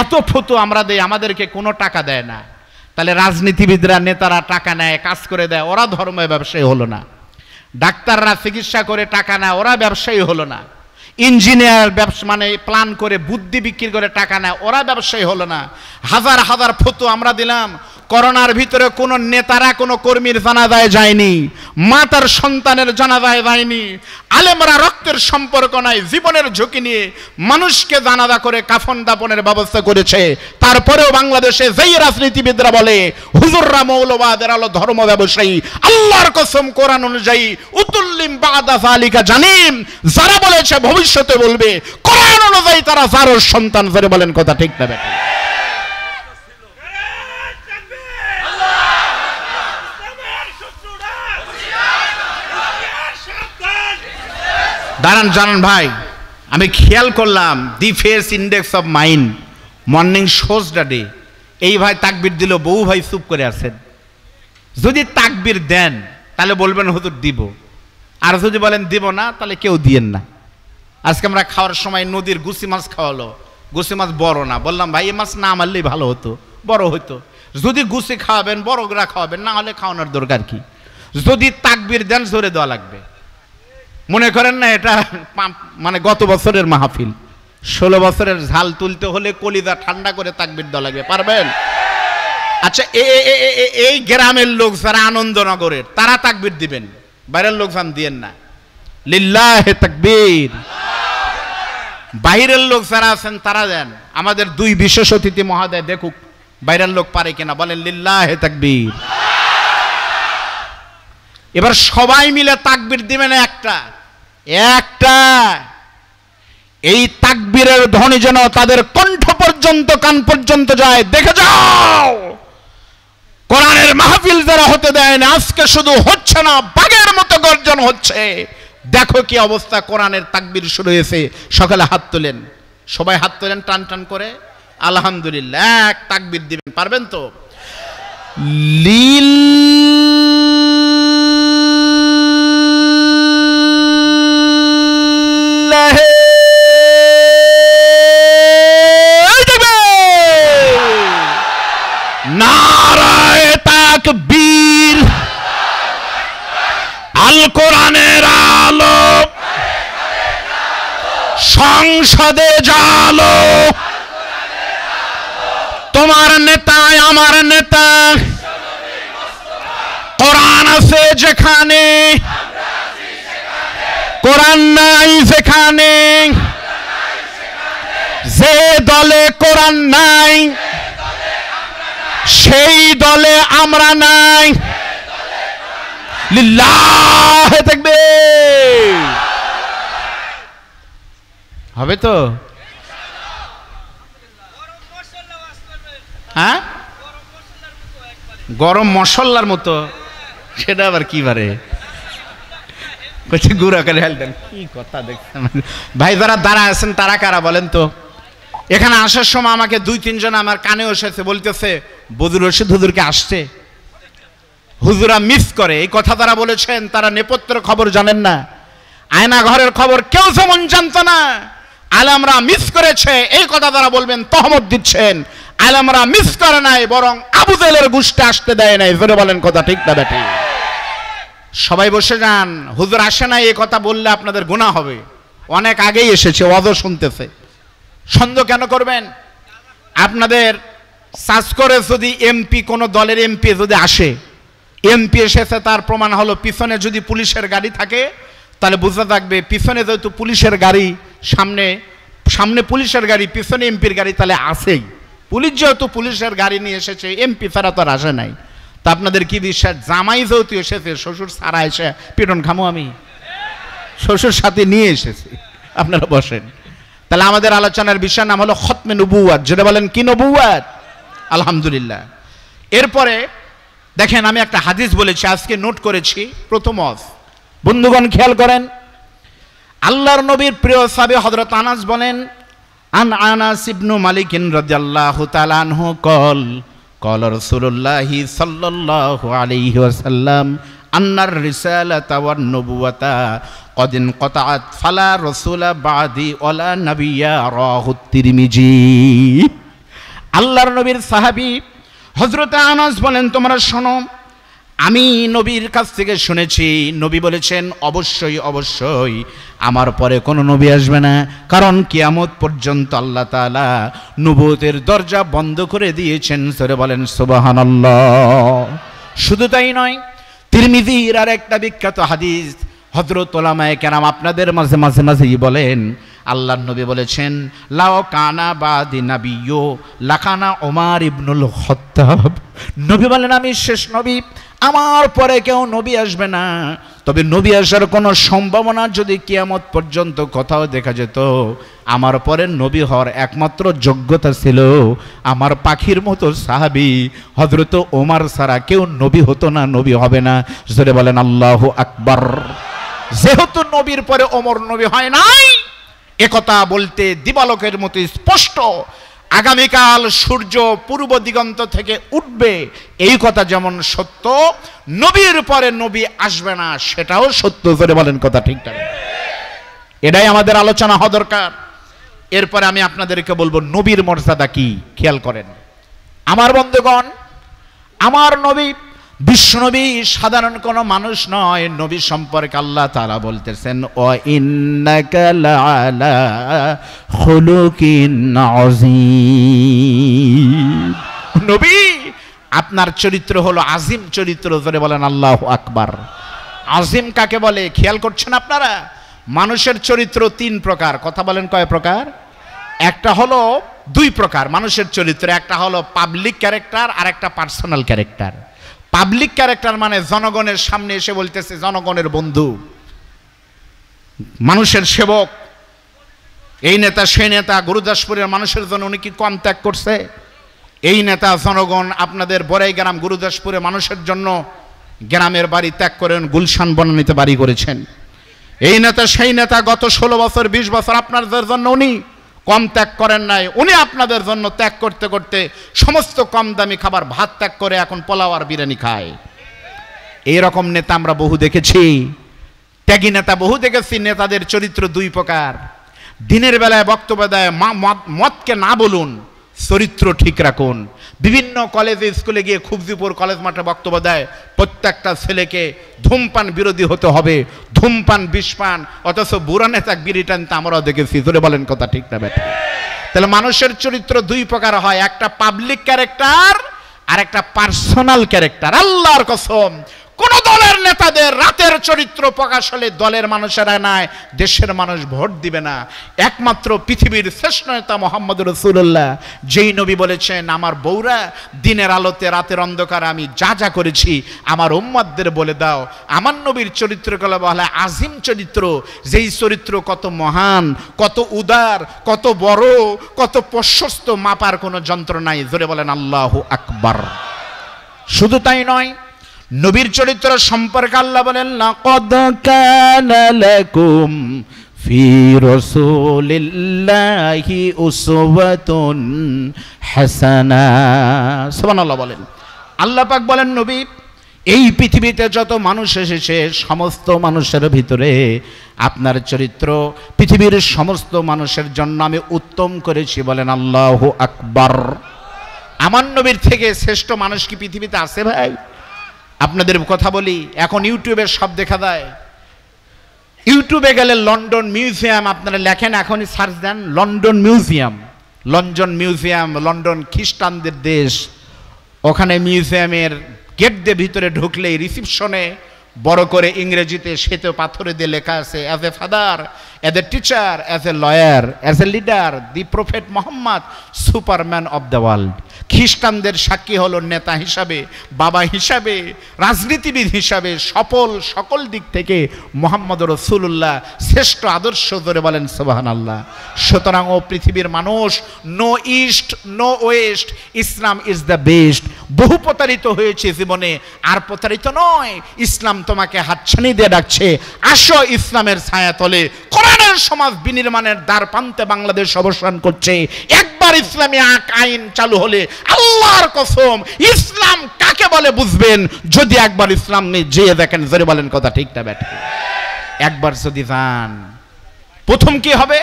এত ফতু আমরা দেই, আমাদেরকে কোনো টাকা দেয় না। তাহলে রাজনীতিবিদরা, নেতারা টাকা নেয়, কাজ করে দেয়, ওরা ধর্ম ব্যবসায়ী হলো না। ডাক্তাররা চিকিৎসা করে টাকা নেয়, ওরা ব্যবসায়ী হলো না। ইঞ্জিনিয়ার ব্যবসা মানে প্ল্যান করে বুদ্ধি বিক্রি করে টাকা নেয়, ওরা ব্যবসায়ী হলো না। হাজার হাজার ফতু আমরা দিলাম। করোনার ভিতরে কোনো নেতারা কোনো কর্মীর জানাজায় যায়নি, মা তার সন্তানের জানাজায় যায়নি। আলেমরা রক্তের সম্পর্ক নাই, জীবনের ঝুঁকি নিয়ে মানুষকে জানাজা করে কাফন দাপনের ব্যবস্থা করেছে। তারপরেও বাংলাদেশে যেই রাজনীতিবিদরা বলে হুজুররা মৌলবাদের আলো ধর্ম ব্যবসায়ী, আল্লাহর কসম কোরআন অনুযায়ী উতুল্লিম বাদা যালিকা জানিম, যারা বলেছে ভবিষ্যতে বলবে, কোরআন অনুযায়ী তারা জারোর সন্তান। যারা বলেন কথা ঠিক না বেঠিক? দাঁড়ান জানান ভাই, আমি খেয়াল করলাম দি face index of mind morning shows day, এই ভাই তাকবির দিল, বউ ভাই চুপ করে আছেন। যদি তাকবির দেন তাহলে বলবেন হুজুর দিব, আর যদি বলেন দিব না তাহলে কেউ দিয়েন না। আজকে আমরা খাওয়ার সময় নদীর গুছি মাছ খাওয়ালো, গুছি মাছ বড় না, বললাম ভাই এই মাছ না মারলেই ভালো হতো, বড় হতো। যদি গুছি খাওয়াবেন বড়রা খাওয়াবেন, না হলে খাওয়ানোর দরকার কি? যদি তাকবির দেন জোরে দেওয়া লাগবে। মনে করেন না এটা মানে গত বছরের মাহফিল, 16 বছরের ঝাল তুলতে হলে কলিজা ঠান্ডা করে তাকবীর দেওয়া লাগবে, পারবেন? আচ্ছা, এই গ্রামের লোক যারা আনন্দনগরের, তারা তাকবীর দিবেন, বাইরের লোক যান দিয়েন না। লিল্লাহে তাকবীর। বাইরের লোক যারা আছেন তারা দেন। আমাদের 2 বিশেষ অতিথি মহোদয় দেখুক বাইরের লোক পারে কিনা, বলেন লিল্লাহে তাকবীর। এবার সবাই মিলে তাকবীর দিবেন একটা। এই তাকবীরের ধ্বনি যেন তাদের কণ্ঠ পর্যন্ত, কান পর্যন্ত যায়। দেখে যাও কোরআনের মাহফিল যারা হতে দেয় না, আজকে শুধু হচ্ছে না, বাঘের মতো গর্জন হচ্ছে। দেখো কি অবস্থা, কোরআনের তাকবীর শুরু হয়েছে। সকালে হাত তোলেন, সবাই হাত তোলেন টান টান করে। আলহামদুলিল্লাহ, এক তাকবীর দিবেন, পারবেন তো? নারায়ে তাকবীর। আল কোরআনের আলো সংসদে জালো, তোমার নেতা আমার নেতা, কোরআন আছে যেখানে, কোরআন নাই যেখানে, যে দলে কোরআন নাই সেই দলে আমরা নাই। লিল্লাহে তাকবীর। হবে তো? হ্যাঁ, গরম মশলার মতো। সেটা আবার কি বারে গুঁড়া করে হেলতেন, কি কথা দেখছেন ভাই? যারা দাঁড়া আছেন তারা কারা বলেন তো? এখানে আসার সময় আমাকে 2-3 জন আমার কানে এসেছে, বলতেছে বদরুল রশিদ হুজুরকে আসছে, হুজুরা মিস করে। এই কথা তারা বলেছেন, তারা নেপথ্যের খবর জানেন না, আয়না ঘরের খবর কেউ যেমন জানতো না। আলেমরা মিস করেছে এই কথা তারা বলবেন, তহমত দিচ্ছেন। আলেমরা মিস করে নাই, বরং আবু জেলের গোষ্ঠী আসতে দেয় নাই। জোরে বলেন কথা ঠিক না বেঠিক? সবাই বসে যান। হুজুর আসে নাই এই কথা বললে আপনাদের গুনাহ হবে। অনেক আগেই এসেছে, ওয়াজও শুনতেছে। সন্দেহ কেন করবেন? আপনাদের সার্চ করে যদি এমপি, কোন দলের এমপি যদি আসে, এমপি এসেছে তার প্রমাণ হলো পিছনে যদি পুলিশের গাড়ি থাকে, তাহলে বুঝতে থাকবে পিছনে যেহেতু পুলিশের গাড়ি, সামনে পুলিশের গাড়ি, পিছনে এমপির গাড়ি, তাহলে আসেই। পুলিশ যেহেতু পুলিশের গাড়ি নিয়ে এসেছে, এমপি ছাড়া তো আর আসে নাই। তা আপনাদের কি বিশ্বাস? জামাই যেহেতু এসেছে, শ্বশুর ছাড়া এসে পিটন খামো আমি? শ্বশুর সাথে নিয়ে এসেছি। আপনারা বসেন। তাহলে আমাদের আলোচনার বিষয়ের নাম হলো খতমে নবুওয়াত। যেটা বলেন কি নবুওয়াত? আলহামদুলিল্লাহ। এরপরে দেখেন, আমি একটা হাদিস বলেছি, আজকে নোট করেছি। প্রথম বন্ধুগণ খেয়াল করেন, আল্লাহর নবীর প্রিয় সাহাবী হযরত আনাস বলেন, আন আনাস ইবনু মালিক রাদিয়াল্লাহু তাআলা আনহু কল কল রাসূলুল্লাহি সাল্লাল্লাহু আলাইহি ওয়াসাল্লাম আন্নার রিসালাতা ওয়ান নবুওয়াতা কদ ইনকাতাত ফালা রাসূলা বাদি ওয়ালা নাবিয়্যা রাহু তিরমিজি। আল্লাহর নবীর সাহাবী হযরত আনাস বলেন, তোমরা শোনো, আমি নবীর কাছ থেকে শুনেছি, নবী বলেছেন অবশ্যই অবশ্যই আমার পরে কোনো নবী আসবে না, কারণ কিয়ামত পর্যন্ত আল্লাহ তাআলা নবুয়তের দরজা বন্ধ করে দিয়েছেন। সরে বলেন সুবহানাল্লাহ। শুধু তাই নয়, তিরমিজির আর একটা বিখ্যাত হাদিস, হযরত উলামায়ে কেরাম আপনাদের মাঝে মাঝে মাঝেই বলেন, আল্লাহর নবী বলেছেন, লাও কানা বাদি নাবিয়্যু লাকানা ওমর ইবনুল খাত্তাব। নবী বলেন, আমি শেষ নবী, আমার পরে কেউ নবী আসবে না। তবে নবী আসার কোনো সম্ভাবনা যদি কিয়ামত পর্যন্ত কোথাও দেখা যেত, আমার পরে নবী হওয়ার একমাত্র যোগ্যতা ছিল আমার পাখির মতো সাহাবী হযরত ওমর ছাড়া কেউ নবী হতো না, নবী হবে না। জোরে বলেন আল্লাহু আকবার। যেহেতু নবীর পরে ওমর নবী হয় নাই, একথা বলতে দিবালোকের মতো স্পষ্ট। আগামীকাল সূর্য পূর্ব দিগন্ত থেকে উঠবে, এই কথা যেমন সত্য, নবীর পরে নবী আসবে না সেটাও সত্য। করে বলেন কথা ঠিকঠাক? এটাই আমাদের আলোচনা হওয়া দরকার। এরপরে আমি আপনাদেরকে বলবো নবীর মর্যাদা কি। খেয়াল করেন আমার বন্ধুগণ, আমার নবী বিশ্বনবী সাধারণ কোনো মানুষ নয়। নবী সম্পর্কে আল্লাহ তাআলা বলতেছেন ওয়া ইন্নাকা লাআলা খুলুকিন আযীম। নবী আপনার চরিত্র হলো আজিম চরিত্র। ধরে বলেন আল্লাহু আকবার। আজিম কাকে বলে খেয়াল করছেন আপনারা? মানুষের চরিত্র তিন প্রকার। কথা বলেন কয় প্রকার? একটা হলো দুই প্রকার মানুষের চরিত্র। একটা হলো পাবলিক ক্যারেক্টার আর একটা পার্সোনাল ক্যারেক্টার। পাবলিক ক্যারেক্টার মানে জনগণের সামনে এসে বলতেছে জনগণের বন্ধু, মানুষের সেবক, এই নেতা সেই নেতা। গুরুদাসপুরের মানুষের জন্য উনি কি কম ত্যাগ করছে? এই নেতা জনগণ আপনাদের বড়াই গ্রাম গুরুদাসপুরে মানুষের জন্য গ্রামের বাড়ি ত্যাগ করেন, গুলশান বনানীতে বাড়ি করেছেন। এই নেতা সেই নেতা গত 16 বছর 20 বছর আপনাদের জন্য উনি কম ত্যাগ করেন নাই। উনি আপনাদের জন্য ত্যাগ করতে করতে সমস্ত কম দামি খাবার ভাত ত্যাগ করে এখন পোলাও আর বিরিয়ানি খায়। এইরকম নেতা আমরা বহু দেখেছি, ত্যাগী নেতা বহু দেখেছি। নেতাদের চরিত্র দুই প্রকার। দিনের বেলায় বক্তব্য দেয় মদকে না বলুন, চরিত্র ঠিক রাখুন। বিভিন্ন কলেজে স্কুলে গিয়ে খুবজিপুর কলেজ মাঠে বক্তব্য দেয় প্রত্যেকটা ছেলেকে ধূমপান বিরোধী হতে হবে, ধূমপান বিষপান, অথচ বুড়া নেতা বিড়ি টানতে আমরাও দেখেছি। ধরে বলেন কথা ঠিক না বেটা? তাহলে মানুষের চরিত্র দুই প্রকার হয়, একটা পাবলিক ক্যারেক্টার আর একটা পার্সোনাল ক্যারেক্টার। আল্লাহর কসম কোন দলের নেতাদের রাতের চরিত্র প্রকাশ হলে দলের মানুষেরা নয়, দেশের মানুষ ভোট দিবে না। একমাত্র পৃথিবীর শ্রেষ্ঠ নেতা মুহাম্মদ রাসূলুল্লাহ, যেই নবী বলেছেন আমার বউরা দিনের আলোতে রাতের অন্ধকারে আমি যা যা করেছি আমার উম্মতদের বলে দাও। আমার নবীর চরিত্রগুলো বলা আজিম চরিত্র, যেই চরিত্র কত মহান, কত উদার, কত বড়, কত প্রশস্ত, মাপার কোনো যন্ত্র নাই। জোরে বলেন আল্লাহু আকবার। শুধু তাই নয়, নবীর চরিত্র সম্পর্কে আল্লাহ বলেন লাকাদ কানা লাকুম ফি রাসূলিল্লাহি উসওয়াতুন হাসানা। সুবহানাল্লাহ বলেন। আল্লাহ পাক বলেন নবী এই পৃথিবীতে যত মানুষ এসেছে সমস্ত মানুষের ভিতরে আপনার চরিত্র পৃথিবীর সমস্ত মানুষের জন্য আমি উত্তম করেছি। বলেন আল্লাহু আকবার। আমার নবীর থেকে শ্রেষ্ঠ মানুষ কি পৃথিবীতে আছে ভাই? আপনাদের কথা বলি, এখন ইউটিউবে সব দেখা যায়। ইউটিউবে গেলে লন্ডন মিউজিয়াম আপনারা লেখেন, এখনই সার্চ দেন London museum. London museum, London খ্রিস্টানদের দেশ। ওখানে মিউজিয়ামের গেট দিয়ে ভিতরে ঢুকলেই রিসিপশনে বড় করে ইংরেজিতে শ্বেত পাথরে দিয়ে লেখা আছে as a father, as a teacher, as a lawyer, as a leader, the prophet Mohammad Superman of the world. খ্রিস্টানদের সাক্ষী হলো নেতা হিসাবে, বাবা হিসাবে, রাজনীতিবিদ হিসাবে, সকল দিক থেকে মুহাম্মদ রাসূলুল্লাহ শ্রেষ্ঠ আদর্শ। ধরে বলেন সুবহানাল্লাহ। সুতরাং ও পৃথিবীর মানুষ, no east no west, Islam is the best. বহু প্রতারিত হয়েছে জীবনে, আর প্রতারিত নয়। ইসলাম তোমাকে হাতছানি দিয়ে ডাকছে, আসো ইসলামের ছায়াতলে। কোরআনের সমাজ বিনির্মাণের দ্বার প্রান্তে বাংলাদেশ অবস্থান করছে। একবার ইসলামী আইন চালু হলে আল্লাহর কসম ইসলাম কাকে বলে বুঝবেন যদি একবার ইসলাম যেয়ে দেখেন। জোরে বলেন কথা ঠিক না বেটা? একবার যদি যান, প্রথম কি হবে?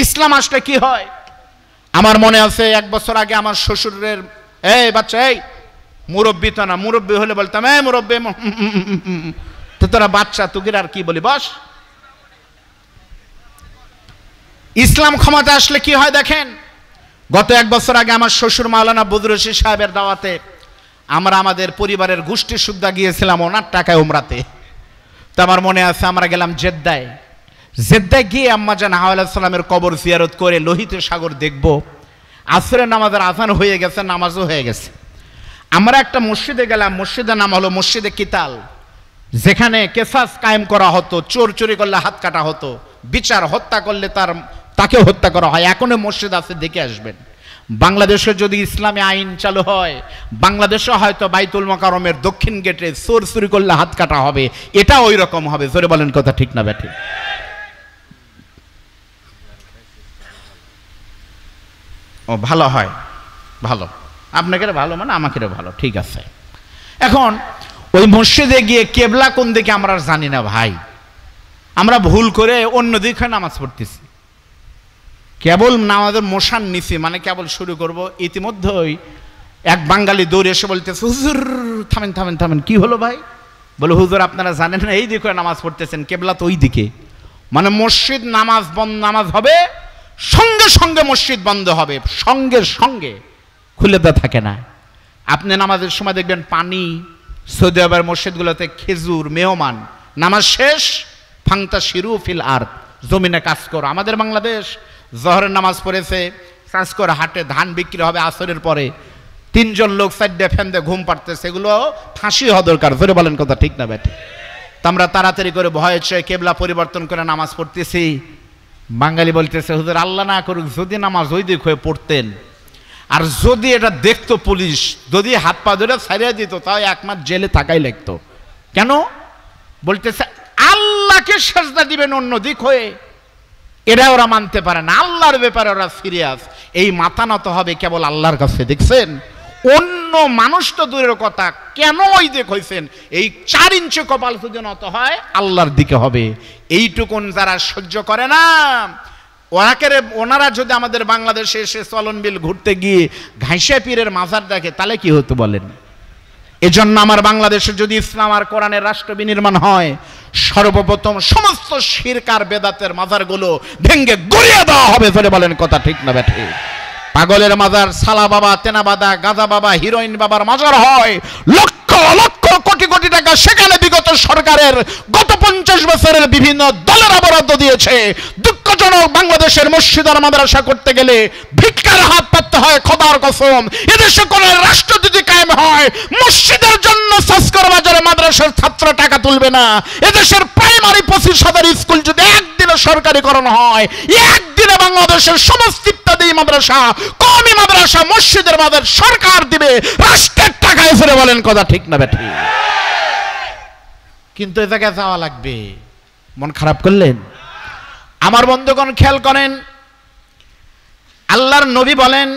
ইসলাম আসলে কি হয়? আমার মনে আছে 1 বছর আগে আমার শ্বশুরের এই বাচ্চা, এই মুরব্বী তো না, মুরব্বী হলে বলতাম এই মুরব্বী, তো তোরা বাচ্চা তুগির আর কি বলি বস। ইসলাম ক্ষমতা আসলে কি হয় দেখেন। গত 1 বছর আগে আমার শ্বশুর মাওলানা বদরুল রশিদ সাহেবের দাওয়াতে আমরা আমাদের পরিবারের গোষ্ঠী সুদ্ধা গিয়েছিলাম ওনার টাকায় উমরাতে। তো আমার মনে আছে আমরা গেলাম জেদ্দায় গিয়ে আম্মা জান হাওয়া আলাইহিস সালামের কবর জিয়ারত করে লোহিত সাগর দেখব। আসরের নামাজের আজান হয়ে গেছে, নামাজও হয়ে গেছে। আমরা একটা মসজিদে গেলাম, মসজিদের নাম হলো মসজিদে কিতাল, যেখানে কেসাস কায়েম করা হতো। চোর চুরি করলে হাত কাটা হতো, বিচার হত্যা করলে তাকে হত্যা করা হয়। এখনো মসজিদ আছে, দেখে আসবেন। বাংলাদেশে যদি ইসলামী আইন চালু হয়, বাংলাদেশে হয়তো বাইতুল মোকাররমের দক্ষিণ গেটে চোর চুরি করলে হাত কাটা হবে, এটা ওই রকম হবে। জোরে বলেন কথা ঠিক না বেঠিক? ও ভালো হয়, ভালো। আপনাকে ভালো মানে আমাকে ভালো, ঠিক আছে। এখন ওই মসজিদে গিয়ে কেবলা কোন দিকে আমরা জানি না ভাই। আমরা ভুল করে অন্য দিকে নামাজ পড়তেছি। কেবল নামাজের মোশান নিছি, মানে কেবল শুরু করব, ইতিমধ্যেই এক বাঙালি দৌড়ে এসে বলতেছে, হুজুর থামেন থামেন থামেন, কি হলো ভাই? বলে, হুজুর আপনারা জানেন না এই দিকে নামাজ পড়তেছেন, কেবলা তো ওই দিকে। মানে মসজিদ নামাজ বন্ধ, নামাজ হবে সঙ্গে সঙ্গে মসজিদ বন্ধ হবে, সঙ্গে সঙ্গে, খুলে দেওয়া থাকে না। আপনি নামাজের সময় দেখবেন পানি, সৌদি আরবের মসজিদগুলোতে খেজুর, মেহমান, নামাজ শেষ ফাংতা শিরু ফিল আরদ, জমিনে কাজ করো। আমাদের বাংলাদেশ জহরের নামাজ পড়েছে, কাজ করে হাটে ধান বিক্রি হবে আসরের পরে, 3 জন লোক সাইডে ফ্যানতে ঘুম পাড়তেছে, এগুলো ফাঁসি হওয়া দরকার। ধরে বলেন কথা ঠিক না বেঠে? তো আমরা তাড়াতাড়ি করে ভয়ে চেয়ে কেবলা পরিবর্তন করে নামাজ পড়তেছি। বাঙালি বলতেছে, হুজুর আল্লাহ না করুক যদি নামাজ ওই দিক হয়ে পড়তেন, আর যদি এটা দেখতো পুলিশ, যদি হাত পা ধরে ছাড়িয়ে দিত, তাও 1 মাস জেলে থাকাই লাগতো। কেন? বলতেছে আল্লাহকে সেজদা দিবেন অন্য দিক হয়ে, এটা ওরা মানতে পারে না, আল্লাহর ব্যাপারে ওরা সিরিয়াস, এই মাথা নত হবে কেবল আল্লাহর কাছে। দেখছেন, অন্য মানুষ তো দূরের কথা, কেন ওই দিক হয়েছেন, এই 4 ইঞ্চি কপাল যদি নত হয় আল্লাহর দিকে হবে। এইটুকুন যারা সহ্য করে না, ওনারা যদি আমাদের বাংলাদেশে এসে চলন বিল ঘুরতে গিয়ে ঘাইসা পীরের মাজার দেখে, তাহলে কি হতো বলেন? এজন্য আমার বাংলাদেশে যদি ইসলাম আর কোরআনের রাষ্ট্র বিনির্মাণ হয়, সর্বপ্রথম সমস্ত শিরক আর বেদাতের মাজারগুলো ভেঙ্গে গড়িয়ে দেওয়া হবে। ধরে বলেন কথা ঠিক না বেঠে? পাগলের মাজার, সালা বাবা, তেনা বাবা, গাঁজা বাবা, হিরোইন বাবার মাজার হয়, লক্ষ লক্ষ কোটি কোটি টাকা সেখানে বিগত সরকারের গত 50 বছরের বিভিন্ন দলের বরাদ্দ দিয়েছে। দুঃখজনক, বাংলাদেশের মসজিদ আর মাদ্রাসা করতে গেলে ভিক্ষার হাত পাততে হয়। খোদার কসম, এদেশে কোন রাষ্ট্র যদি কায়েম হয়, মসজিদের জন্য সাসকর বাজারে মাদ্রাসার ছাত্র টাকা তুলবে না। এদেশের প্রাইমারি 25,000 স্কুল যদি একদিনে সরকারিকরণ হয়, একদিনে বাংলাদেশের সমস্ত ইত্যাদি মাদ্রাসা, কওমি মাদ্রাসা, মসজিদের মাদ্রাসা সরকার দিবে রাষ্ট্রের টাকায়। ফিরে বলেন কথা ঠিক না বেঠি? কিন্তু এ জায়গায় যাওয়া লাগবে। মন খারাপ করলেন? আমার বন্ধুগণ খেয়াল করেন, আল্লাহর নবী বলেন,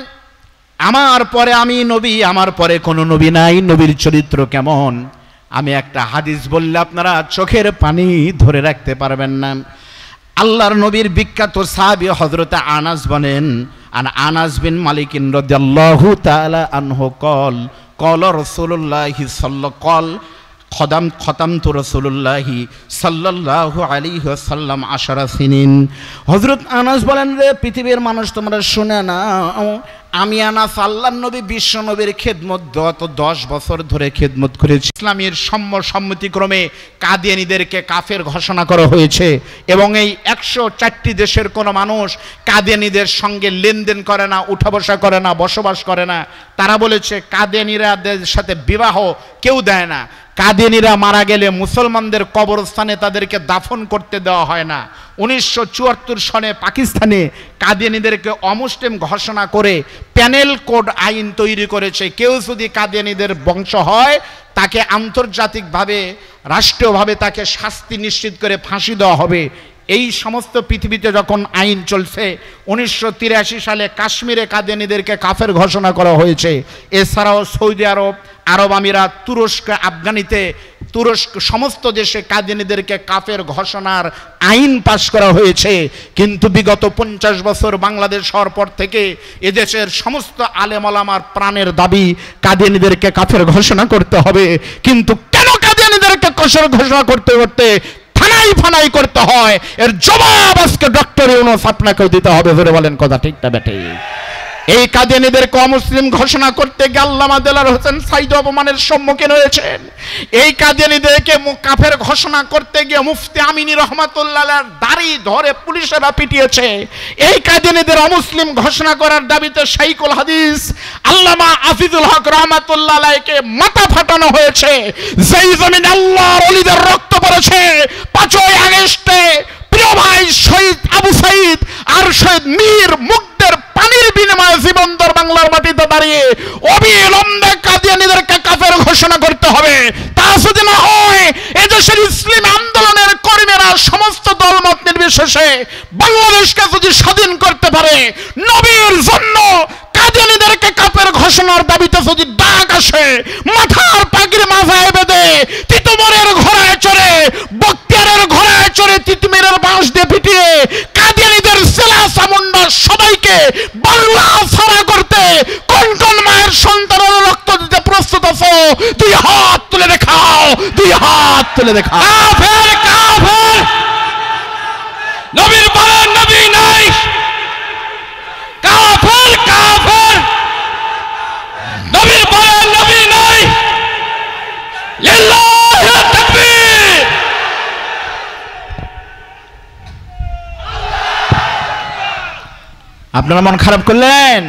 আমার পরে আমি নবী, আমার পরে কোনো নবী নাই। নবীর চরিত্র কেমন? আমি একটা হাদিস বললে আপনারা চোখের পানি ধরে রাখতে পারবেন না। আল্লাহর নবীর বিখ্যাত সাহাবী হযরত আনাস বলেন, আনাস বিন মালিক রাদিয়াল্লাহু তাআলা আনহু قال رسول الله খতামতু রাসূলুল্লাহি সাল্লাল্লাহু আলাইহি ওয়াসাল্লাম 10 সিনিন। হযরত আনাস বলেন, রে পৃথিবীর মানুষ তোমরা শুনে না, আমি আনাস আল্লাহর নবী বিশ্ব নবীর খেদমত গত 10 বছর ধরে খেদমত করেছি। ইসলামের সম্মতিক্রমে কাদিয়ানীদেরকে কাফের ঘোষণা করা হয়েছে এবং এই 104টি দেশের কোনো মানুষ কাদিয়ানীদের সঙ্গে লেনদেন করে না, উঠা বসা করে না, বসবাস করে না। তারা বলেছে কাদিয়ানীদের সাথে বিবাহ কেউ দেয় না। কাদিয়ানীরা মারা গেলে মুসলমানদের কবরস্থানে তাদেরকে দাফন করতে দেওয়া হয় না। 1974 সনে পাকিস্তানে কাদিয়ানীদেরকে অমুসলিম ঘোষণা করে প্যানেল কোড আইন তৈরি করেছে। কেউ যদি কাদিয়ানীদের বংশ হয়, তাকে আন্তর্জাতিকভাবে, রাষ্ট্রীয়ভাবে তাকে শাস্তি নিশ্চিত করে ফাঁসি দেওয়া হবে। এই সমস্ত পৃথিবীতে যখন আইন চলছে, 1983 সালে কাশ্মীরে কাদিয়ানীদেরকে কাফের ঘোষণা করা হয়েছে। এছাড়াও সৌদি আরব, আরব আমিরাত, তুরস্ক, আফগানিতে, তুরস্ক সমস্ত দেশে কাদিয়ানীদেরকে কাফের ঘোষণার আইন পাশ করা হয়েছে। কিন্তু বিগত 50 বছর বাংলাদেশ হওয়ার পর থেকে এদেশের সমস্ত আলেম ওলামার প্রাণের দাবি কাদিয়ানীদেরকে কাফের ঘোষণা করতে হবে। কিন্তু কেন কাদিয়ানীদেরকে কাফের ঘোষণা করতে করতে ফানাই ফানাই করতে হয়, এর জবাব আজকে ডক্টর ইউনূস আপনাকেও দিতে হবে। ধরে বলেন কথা ঠিক না বেঠে? এই কাদিয়ানীদেরকে অমুসলিম ঘোষণা করতে গিয়ে আল্লামা দেলাওয়ার হোসেন সাইদ অপমানের সম্মুখীন হয়েছেন। এই কাদিয়ানীদেরকে কাফের ঘোষণা করতে গিয়ে মুফতি আমিনী রহমাতুল্লাহর দাড়ি ধরে পুলিশেরা পিটিয়েছে। এই কাদিয়ানীদের অমুসলিম ঘোষণা করার দাবিতে শাইখুল হাদিস আল্লামা আফিজুল হক রহমাতুল্লাহকে মাথা ফাটানো হয়েছে। যেই জমিনে আল্লাহর ওলিদের রক্ত পড়েছে, 5ই আগস্টে প্রিয় ভাই শহীদ আবু সাইদ আর শহীদ মীর মুগ্ধের পানির বিনিময়ে জীবন্তর বাংলার মাটিতে দাঁড়িয়ে অবিলম্বে কাদিয়ানীদেরকে কাফের ঘোষণা করতে হবে। তা যদি না হয়, এদেশের ইসলাম আন্দোলনের কর্মীরা সমস্ত দলমত নির্বিশেষে বাংলাদেশকে যদি স্বাধীন করতে পারে, নবীর জন্য কাদিয়ানীদেরকে কাফের ঘোষণার দাবিতে যদি ডাক আসে, মাথার পাগড়ি মাথায় বেঁধে তিতুমরের ঘোড়ায় চড়ে, বক্তিয়ারের ঘোড়ায় চড়ে, তিতুমিরের বাঁশ দিয়ে পিটিয়ে কাদিয়ানীদের সেলা চামুন্ডা সবাইকে বাংলা ছাড়া করতে কোন কোন মায়ের সন্তানের দুই হাত তুলে দেখা। কাফের কাফের, নবীর বলেন নবী নাই, কাফের কাফের, নবীর বলেন নবী নাই, লিল্লাহি তাকবীর। আপনারা মন খারাপ করলেন?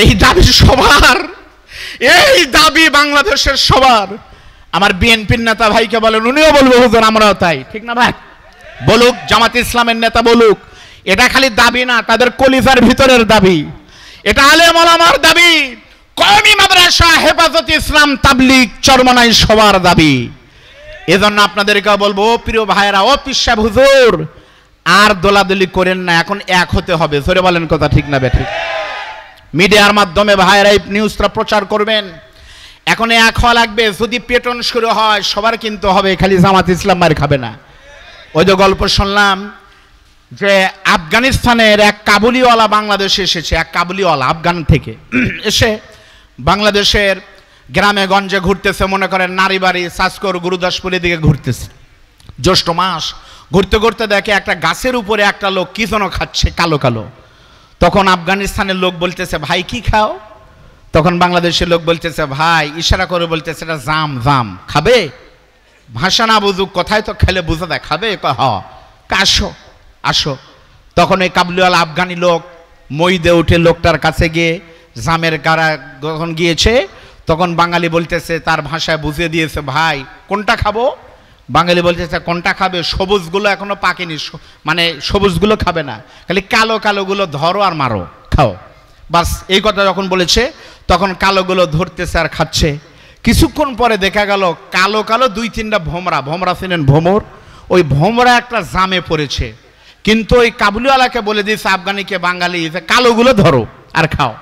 এই দাবি সবার, এই দাবি বাংলাদেশের সবার। আমার বিএনপির নেতা ভাইকে বলেন, উনিও বলবো হুজুর আমরাও তাই, ঠিক না ভাই? বলুক, জামাত ইসলামের নেতা বলুক। এটা খালি দাবি না, তাদের কলিজার ভিতরের দাবি। এটা আলেম ওলামার দাবি, কওমি মাদ্রাসা, হেফাজত ইসলাম, তাবলীগ, চরমনাই সবার দাবি। এজন্য আপনাদেরকে বলবো, প্রিয় ভাইরা, ও পিসা হুজুর আর দোলাদলি করেন না, এখন এক হতে হবে। জোরে বলেন কথা ঠিক না বেঠিক? মিডিয়ার মাধ্যমে ভাইরা এই নিউজটা প্রচার করবেন। এখন এক হওয়া লাগবে। যদি পেটন শুরু হয় সবার কিন্তু হবে, খালি জামাত ইসলাম মার খাবে না। ওই যে গল্প শুনলাম যে আফগানিস্তানের এক কাবুলিওয়ালা বাংলাদেশে এসেছে, এক কাবুলিওয়ালা আফগান থেকে এসে বাংলাদেশের গ্রামে গঞ্জে ঘুরতেছে, মনে করেন নারীবাড়ি, সাসকর, গুরুদাসপুরের দিকে ঘুরতেছে। জ্যৈষ্ঠ মাস, ঘুরতে ঘুরতে দেখে একটা গাছের উপরে একটা লোক কি যেন খাচ্ছে, কালো কালো। তখন আফগানিস্তানের লোক বলতেছে, ভাই কি খাও? তখন বাংলাদেশের লোক বলতেছে, ভাই, ইশারা করে বলতেছে, এটা জাম, জাম খাবে? ভাষা না বুঝুক, কথায় তো খেলে বুঝে দেয়, খাবে? আসো আসো। তখন ওই কাবুলিওয়ালা আফগানি লোক মইদে উঠে লোকটার কাছে গিয়ে জামের গাড়া যখন গিয়েছে, তখন বাঙালি বলতেছে, তার ভাষায় বুঝিয়ে দিয়েছে, ভাই কোনটা খাবো? বাঙালি বলতেছে, কোনটা খাবে? সবুজগুলো এখনো পাকেনি, মানে সবুজগুলো খাবে না, খালি কালো কালোগুলো ধরো আর মারো, খাও। বাস এই কথা যখন বলেছে, তখন কালোগুলো ধরতেছে আর খাচ্ছে। কিছুক্ষণ পরে দেখা গেল কালো কালো দুই তিনটা ভোমরা, ভোমরা চিনেন ভোমর, ওই ভোমরা একটা জামে পড়েছে। কিন্তু ওই কাবুলিওয়ালাকে বলে দিয়েছে আফগানিকে, বাঙালি, কালোগুলো ধরো আর খাও।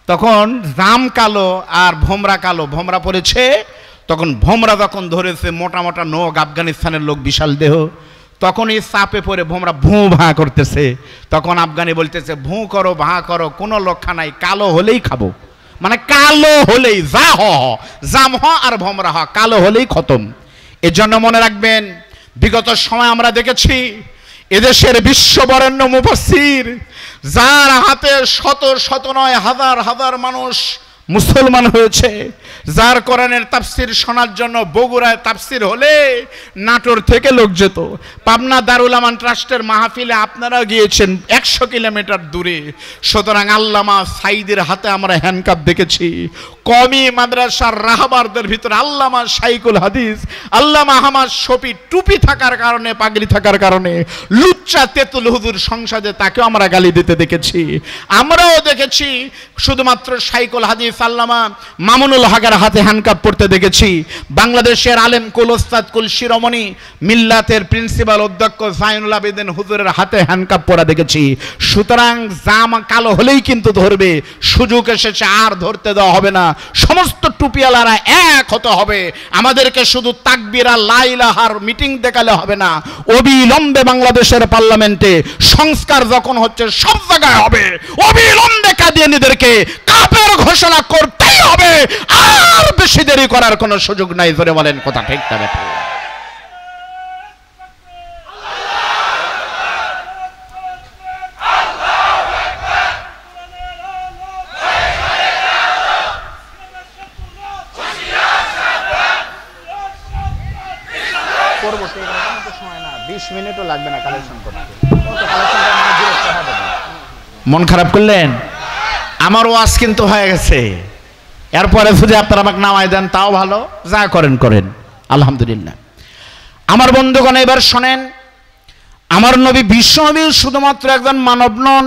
তখন জাম কালো আর ভোমরা কালো, ভোমরা পড়েছে। তখন ভোমরা যখন ধরেছে, মোটা মোটা নখ, আফগানিস্তানের লোক, বিশাল দেহ, তখন এই চাপে পড়ে ভোমরা ভুঁ ভাঁ করতেছে। তখন আফগানি বলতেছে, ভুঁ করো, ভাঁ করো, কোনো লক্ষা নাই, কালো হলেই খাবো, মানে কালো হলেই যা জাম আর ভোমরা কালো হলেই খতম। এর জন্য মনে রাখবেন, বিগত সময় আমরা দেখেছি এদেশের বিশ্ববরেণ্য মুফাসসির, যার হাতে শত শত নয় হাজার হাজার মানুষ মুসলমান হয়েছে, যার কোরআনের তাফসির শোনার জন্য বগুড়ায় তাফসির হলে নাটোর থেকে লোক যেত। পাবনা দারুল আমান ট্রাস্টের মাহফিলে আপনারা গিয়েছেন 100 কিলোমিটার দূরে। সুতরাং আল্লামা সাইদের হাতে আমরা হ্যান্ডকাপ দেখেছি। কওমি মাদ্রাসার রাহবারদের ভিতরে আল্লামা শাইকুল হাদিস, আল্লামা আহমদ শফি টুপি থাকার কারণে, পাগড়ি থাকার কারণে লুচ্চা তেতুল হুজুর সংসদে তাকেও আমরা গালি দিতে দেখেছি। আমরাও দেখেছি শুধুমাত্র শাইকুল হাদিস আল্লামা মামুনুল হকের হাতে হ্যান্ডকাপ পড়তে দেখেছি। বাংলাদেশের আলেম কুল, ওস্তাদ কুল, শিরোমণি মিল্লাতের প্রিন্সিপাল অধ্যক্ষ জাইনুল আবেদিন হুজুরের হাতে হ্যান্ডকাপ পরা দেখেছি। সুতরাং জাম কালো হলেই কিন্তু ধরবে, সুযোগ এসেছে, আর ধরতে দেওয়া হবে না। সমস্ত টুপিওয়ালারা এক হতে হবে। আমাদেরকে শুধু তাকবীর আর লা ইলাহার মিটিং দেখালে হবে না, অবিলম্বে বাংলাদেশের পার্লামেন্টে সংস্কার যখন হচ্ছে সব জায়গায় হবে, অবিলম্বে কাদিয়ানীদেরকে কাফের ঘোষণা করতেই হবে। আর বেশি দেরি করার কোনো সুযোগ নাই। ধরে বলেন কথা ঠিক না বেঠিক? মন খারাপ করলেন? আমার ওয়াজ কিন্তু হয়ে গেছে। এরপরে যদি আপনারা আমাকে নামাই দেন তাও ভালো, যা করেন করেন, আলহামদুলিল্লাহ। আমার বন্ধুগণ, এবার শোনেন, আমার নবী বিশ্বনবী শুধুমাত্র একজন মানব নন,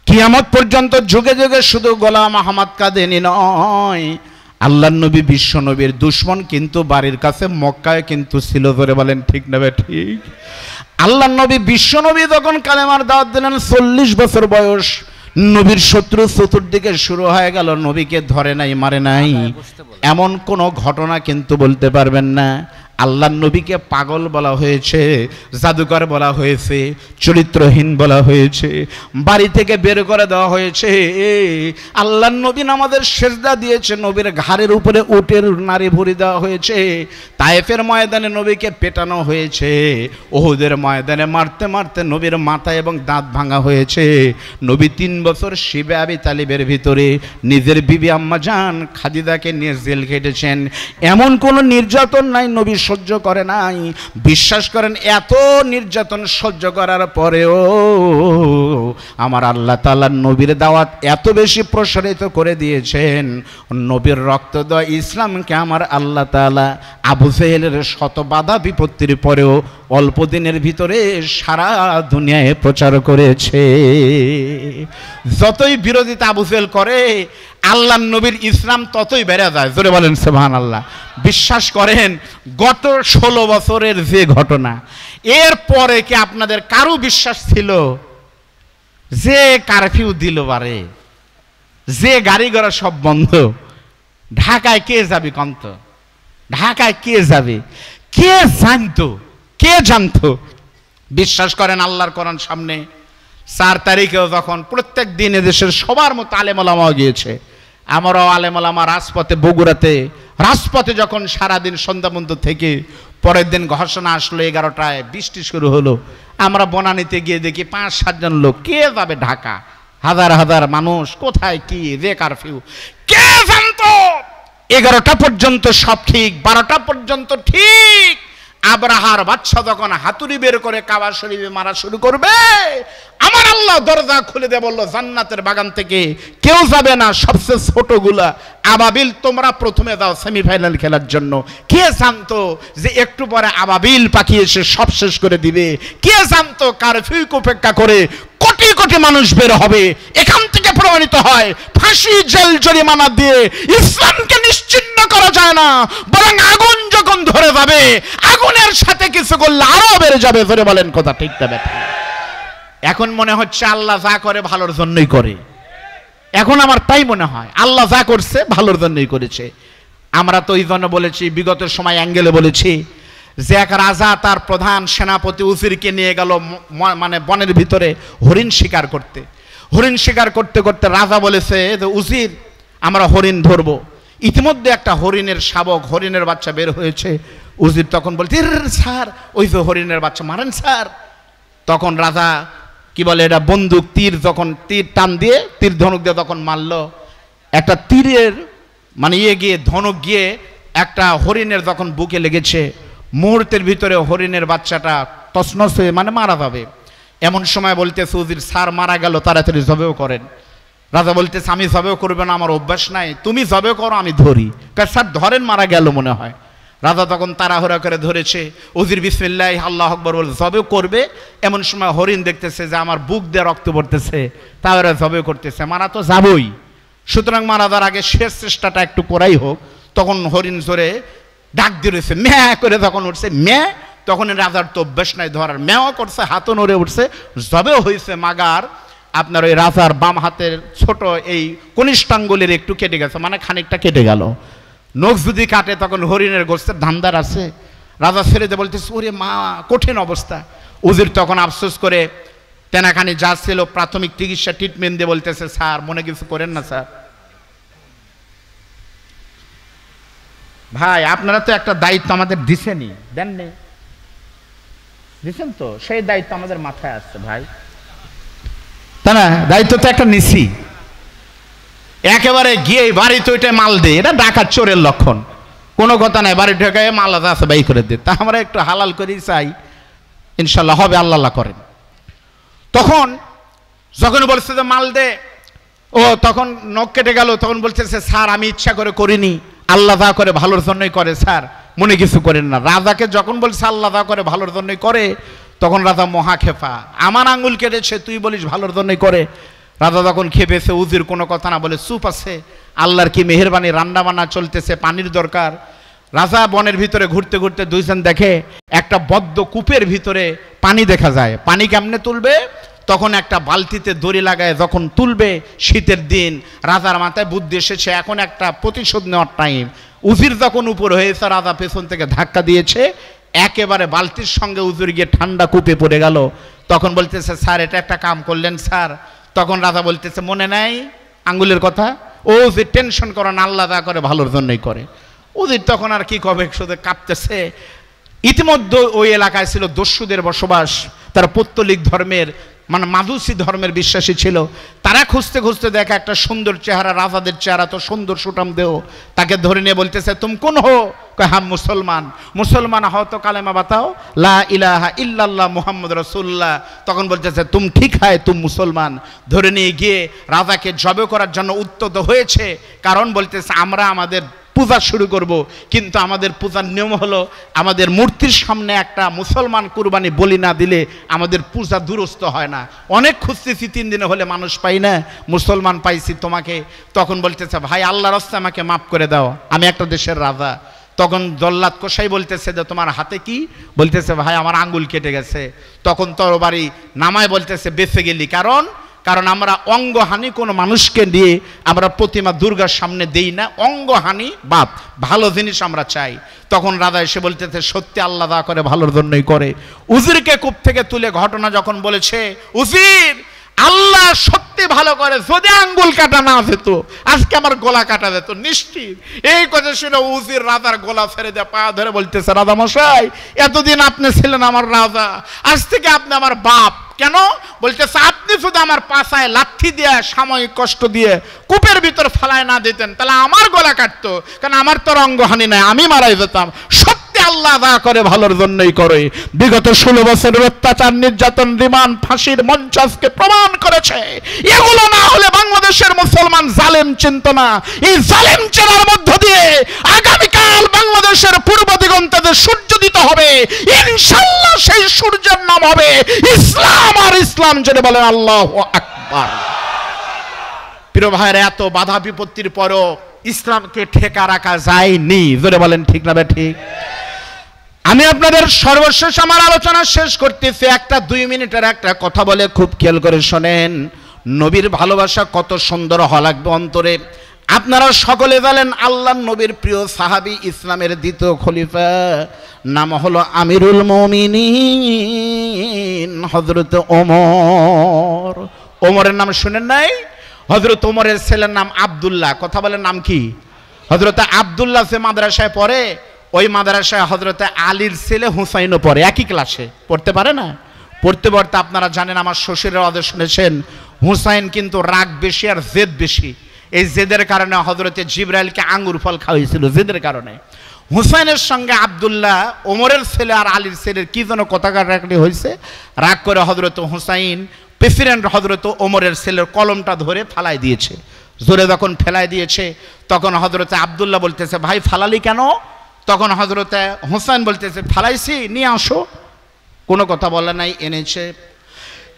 কিয়ামত পর্যন্ত যুগে যুগে শুধু গোলাম আহমদ কাদিয়ানী নয়, আল্লাহর নবী বিশ্বনবীর দুশ্মন কিন্তু বাড়ির কাছে মক্কায় কিন্তু ছিল। ধরে বলেন ঠিক না ঠিক? আল্লাহর নবী বিশ্বনবী যখন কালেমার দাওয়াত দিলেন, 40 বছর বয়স, নবীর শত্রু চতুর্দিকে শুরু হয়ে গেল। নবীকে ধরে নাই, মারে নাই, এমন কোনো ঘটনা কিন্তু বলতে পারবেন না। আল্লাহর নবীকে পাগল বলা হয়েছে, জাদুকর বলা হয়েছে, চরিত্রহীন বলা হয়েছে, বাড়ি থেকে বের করে দেওয়া হয়েছে। আল্লাহর নবী নামাজের সেজদা দিয়েছে, নবীর ঘাড়ের উপরে উটের নাড়ি ভরে দেওয়া হয়েছে। তায়েফের ময়দানে নবীকে পেটানো হয়েছে, ওহুদের ময়দানে মারতে মারতে নবীর মাথা এবং দাঁত ভাঙা হয়েছে। নবী 3 বছর শিবে আবি তালিবের ভিতরে নিজের বিবি আম্মা জান খাদিজাকে নিয়ে জেল কেটেছেন। এমন কোনো নির্যাতন নাই নবী সহ্য করে নাই। বিশ্বাস করেন, এত নির্যাতন সহ্য করার পরেও আমার আল্লাহ তাআলা নবীর দাওয়াত এত বেশি প্রসারিত করে দিয়েছেন, নবীর রক্ত দেওয়া ইসলামকে আমার আল্লাহ তাআলা আবু জেহেলের শত বাধা বিপত্তির পরেও অল্প দিনের ভিতরে সারা দুনিয়ায় প্রচার করেছে। যতই বিরোধিতা আবু জেহেল করে, আল্লাহর নবীর ইসলাম ততই বেড়ে যায়। জোরে বলেন সুবহানাল্লাহ। বিশ্বাস করেন, গত 16 বছরের যে ঘটনা, এর পরে কি আপনাদের কারো বিশ্বাস ছিল যে কারফিউ দিল বারে, যে গাড়ি ঘোড়া সব বন্ধ, ঢাকায় কে যাবে কন্ত? ঢাকায় কে যাবে? কে জানতো? কে জানতো? বিশ্বাস করেন, আল্লাহর কোরআন সামনে 4 তারিখেও যখন প্রত্যেক দিন এদেশের সবার মতো আলেম ওলামা গিয়েছে, আমরাও আলেম ওলামা রাজপথে, বগুড়াতে রাজপথে যখন সারাদিন সন্ধ্যা পর্যন্ত থেকে পরের দিন ঘোষণা আসলো 11টায়, বৃষ্টি শুরু হলো, আমরা বনানীতে গিয়ে দেখি 5-7 জন লোক। কে যাবে ঢাকা? হাজার হাজার মানুষ, কোথায় কি যে কারফিউ, কে জানতো? 11টা পর্যন্ত সব ঠিক, 12টা পর্যন্ত ঠিক। আব্রাহার বাদশা যখন হাতুড়ি বের করে কাবা শরীফে মারা শুরু করবে, আমার আল্লাহ দরজা খুলে দিয়ে বলল, জান্নাতের বাগান থেকে কেউ যাবে না, সবচেয়ে ছোটগুলা আবাবিল তোমরা প্রথমে যাও সেমিফাইনাল খেলার জন্য। কে জানতো যে একটু পরে আবাবিল পাখি এসে সব শেষ করে দিবে? কে জানতো কারফিউকে উপেক্ষা করে কোটি কোটি মানুষ বের হবে? এখান থেকে প্রমাণিত হয়, ফাঁসি, জেল, জরিমানা দিয়ে ইসলামকে নিশ্চিহ্ন করা যায় না, বরং আগুন যখন ধরে যাবে, আগুনের সাথে কিছু করলে আরো বেড়ে যাবে। ধরে বলেন কথা ঠিক না ব্যাপার? এখন মনে হচ্ছে আল্লাহ যা করে ভালোর জন্যই করে। এখন আমার তাই মনে হয়, আল্লাহ যা করছে ভালোর জন্যই করেছে। আমরা তো এই জন্য বলেছি, বিগত সময় অ্যাঙ্গেলে বলেছি যে এক রাজা তার প্রধান সেনাপতি উজিরকে নিয়ে গেল মানে বনের ভিতরে হরিণ শিকার করতে। হরিণ শিকার করতে করতে রাজা বলেছে যে উজির, আমরা হরিণ ধরবো। ইতিমধ্যে একটা হরিণের শাবক, হরিণের বাচ্চা বের হয়েছে। উজির তখন বলছে, স্যার ওই যে হরিণের বাচ্চা, মারেন স্যার। তখন রাজা কি বলে এটা, বন্দুক তীর, যখন তীর টান দিয়ে তীর ধনুক দিয়ে তখন মারলো, একটা তীরের মানে গিয়ে ধনুক গিয়ে একটা হরিণের যখন বুকে লেগেছে, মুহূর্তের ভিতরে হরিণের বাচ্চাটা তছনছ হয়ে মানে মারা যাবে। এমন সময় বলতেছে উজির, স্যার মারা গেল, তাড়াতাড়ি জবেও করেন। রাজা বলতেছে, আমি জবেও করবে না, আমার অভ্যাস নাই, তুমি জবেও করো, আমি ধরি। স্যার ধরেন, মারা গেল মনে হয়। রাজা তখন তাড়াহুড়া করে ধরেছে। উজির বিসমিল্লাহ আল্লাহু আকবার বলে জবেও করবে, এমন সময় হরিণ দেখতেছে যে আমার বুক দিয়ে রক্ত পড়তেছে, তাহলে জবেও করতেছে, মারা তো যাবই। সুতরাং মারা যাওয়ার আগে শেষ চেষ্টাটা একটু করাই হোক। তখন হরিণ জোরে ডাক দিয়েছে, ম্যা করে যখন উঠছে, ম্যা, তখন রাজার তো অভ্যাস নাই ধরার, ম্যাও করছে, হাতও নড়ে উঠছে, জবেও হয়েছে। মাগার আপনার ওই রাজার বাম হাতের ছোট এই কনিষ্ঠাঙ্গুলির একটু কেটে গেছে, মানে খানিকটা কেটে গেল। নখ যদি কাটে তখন হরিণের গোস্তের ধান্দার আছে। রাজা ছেড়ে দিয়ে বলতেছে, ওরে মা, কঠিন অবস্থা। উজির তখন আফসোস করে তেনাখানি যা ছিল প্রাথমিক চিকিৎসা ট্রিটমেন্ট দিয়ে বলতেছে, স্যার মনে কিছু করেন না স্যার। ভাই আপনারা তো একটা দায়িত্ব আমাদের দিছেনই, দেননি? দিছেন তো, সেই দায়িত্ব আমাদের মাথায় আসছে ভাই, তাই না? দায়িত্ব তো একটা নিছি। একেবারে গিয়ে বাড়িতে ওইটা মাল দে, এটা ডাকাত চোরের লক্ষণ। কোনো কথা নাই, বাড়ি ঢেকায় মাল আছে বাই করে দে। তা আমরা একটু হালাল করি চাই, ইনশাল্লাহ হবে, আল্লাহ করেন। তখন যখন বলছে যে মাল দে, ও তখন নখ কেটে গেল, তখন বলতেছে, স্যার আমি ইচ্ছা করে করিনি, আল্লাহ যা করে ভালোর জন্যই করে, স্যার মনে কিছু করেন না। রাজাকে যখন বলছে আল্লাহ যা করে ভালোর জন্যই করে, তখন রাজা মহা খেপা, আমার আঙুল কেটেছে, তুই বলিস ভালোর জন্যই করে। রাজা যখন খেপেছে, উজির কোনো কথা না বলে চুপ আছে। আল্লাহর কি মেহেরবানি, রান্না বান্না চলতেছে, পানির দরকার। রাজা বনের ভিতরে ঘুরতে ঘুরতে দুইজন দেখে একটা বদ্ধ কূপের ভিতরে পানি দেখা যায়। পানি কেমনে তুলবে? তখন একটা বালতিতে দড়ি লাগায় যখন তুলবে, শীতের দিন, রাজার মাথায় বুদ্ধি এসেছে, এখন একটা প্রতিশোধ নেওয়ার টাইম। উজির যখন উপর হয়েছে রাজা পেছন থেকে ধাক্কা দিয়েছে, একেবারে বালতির সঙ্গে উজির গিয়ে ঠান্ডা কূপে পড়ে গেল। তখন বলতেছে স্যার এটা একটা কাম করলেন স্যার। তখন রাজা বলতেছে মনে নাই আঙ্গুলের কথা, ও যে টেনশন করে না, আল্লাহ দয়া করে ভালোর জন্যই করে। উজির তখন আর কি কবে, শুধু কাঁপতেছে। ইতিমধ্যে ওই এলাকায় ছিল দস্যুদের বসবাস, তারা পৌত্তলিক ধর্মের মানে মাজুসি ধর্মের বিশ্বাসী ছিল। তারা খুঁজতে খুঁজতে দেখে একটা সুন্দর চেহারা, রাজাদের চেহারা তো সুন্দর সুঠাম দেহ, তাকে ধরে নিয়ে বলতেছে তুম কোন হো? হ্যাঁ মুসলমান। মুসলমান হও তো কালেমা বাতাও, লা ইলাহা ইল্লাল্লাহ মুহাম্মদ রাসূলুল্লাহ। তখন বলতেছে তুম ঠিক হয়, তুম মুসলমান। ধরে নিয়ে গিয়ে রাজাকে জবে করার জন্য উদ্যত হয়েছে, কারণ বলতেছে আমরা আমাদের পূজা শুরু করব, কিন্তু আমাদের পূজার নিয়ম হলো আমাদের মূর্তির সামনে একটা মুসলমান কুরবানি বলি না দিলে আমাদের পূজা দুরস্ত হয় না। অনেক খুঁজতেছি, 3 দিনে হলে মানুষ পাই না, মুসলমান পাইছি তোমাকে। তখন বলতেছে ভাই আল্লাহর রাস্তে আমাকে মাফ করে দাও, আমি একটা দেশের রাজা। তখন জল্লাদ কসাই বলতেছে যে তোমার হাতে কি? বলতেছে ভাই আমার আঙ্গুল কেটে গেছে। তখন তরবারি নামায় বলতেছে বেঁচে গেলি, কারণ আমরা অঙ্গহানি কোনো মানুষকে দিয়ে আমরা প্রতিমা দুর্গার সামনে দেই না, অঙ্গহানি বাপ, ভালো জিনিস আমরা চাই। তখন রাজা এসে বলতেছে সত্যি আল্লাহ দয়া করে ভালোর জন্যই করে। উজিরকে কূপ থেকে তুলে ঘটনা যখন বলেছে, উজির আল্লাহ সত্যি ভালো করে, যদি আঙ্গুল কাটা না যেত আজকে আমার গলা কাটা যেত নিশ্চিত। এই কথা শুনে উজির রাজার গলা ছেড়ে দেয়, পা ধরে বলতেছে রাজা মশাই এতদিন আপনি ছিলেন আমার রাজা, আজ থেকে আপনি আমার বাপ। কেন? বলতেছে আপনি শুধু আমার পাছায় লাঠি দিয়ে সাময়িক কষ্ট দিয়ে কূপের ভিতর ফেলায় না দিতেন তাহলে আমার গলা কাটতো, কারণ আমার তো অঙ্গহানি নাই, আমি মারাই যেতাম। সত্যি আল্লাহ দয়া করে ভালোর জন্যই করে। বিগত 16 বছরের অত্যাচার, নির্যাতন, রিমান্ড, ফাঁসির মঞ্চ আজকে প্রমাণ করেছে এগুলো না হলে বাংলাদেশের মুসলমান জালেম চিনত না। এই জালেম চেনার মধ্য দিয়ে আগামীকাল বাংলাদেশের পূর্ব দিগন্তে সূর্যোদিত হবে, ইনশাআল্লাহ সেই সূর্যের নাম হবে ইসলাম। আর ইসলাম জেনে বলেন আল্লাহু আকবার। প্রিয় ভাইরা, এত বাধা বিপত্তির পরও ইসলামকে ঠেকা রাখা যায়নি, জোরে বলেন ঠিক না ঠিক? আমি আপনাদের সর্বশেষ আমার আলোচনা শেষ করতেছি, একটা 2 মিনিটের একটা কথা বলে খুব খেয়াল করে শোনেন। নবীর ভালোবাসা কত সুন্দর হওয়া লাগবে অন্তরে। আপনারা সকলে জানেন আল্লাহর নবীর প্রিয় সাহাবী, ইসলামের দ্বিতীয় খলিফা, নাম হলো আমিরুল মুমিনিন হযরত ওমর। ওমরের নাম শুনেন নাই? হযরত ওমরের ছেলের নাম আব্দুল্লাহ। কথা বলেন নাম কি? হযরত আব্দুল্লাহ যে মাদ্রাসায় পড়ে, ওই মাদ্রাসায় হযরত আলীর ছেলে হুসাইনও পড়ে, একই ক্লাসে। পড়তে পারে না? পড়তে পড়তে আপনারা জানেন, আমার শ্বশুরের আদেশ শুনেছেন, হুসাইন কিন্তু রাগ বেশি আর জেদ বেশি। এই জেদের কারণে হযরতে জিবরাইলকে আঙ্গুর ফল খাওয়াইছিল, জেদের কারণে। হুসাইনের সঙ্গে আব্দুল্লাহ, ওমরের ছেলে আর আলীর ছেলের কি যেন কথা কাটাকাটি হয়েছে। রাগ করে হযরত হুসাইন প্রেসিডেন্ট হযরত ওমরের ছেলের কলমটা ধরে ফালাই দিয়েছে। জোরে যখন ফেলাই দিয়েছে তখন হযরতে আব্দুল্লাহ বলতেছে ভাই ফালালি কেন? তখন হযরতে হুসাইন বলতেছে ফালাইছি, নিয়ে আসো। কোনো কথা বলে নাই, এনেছে।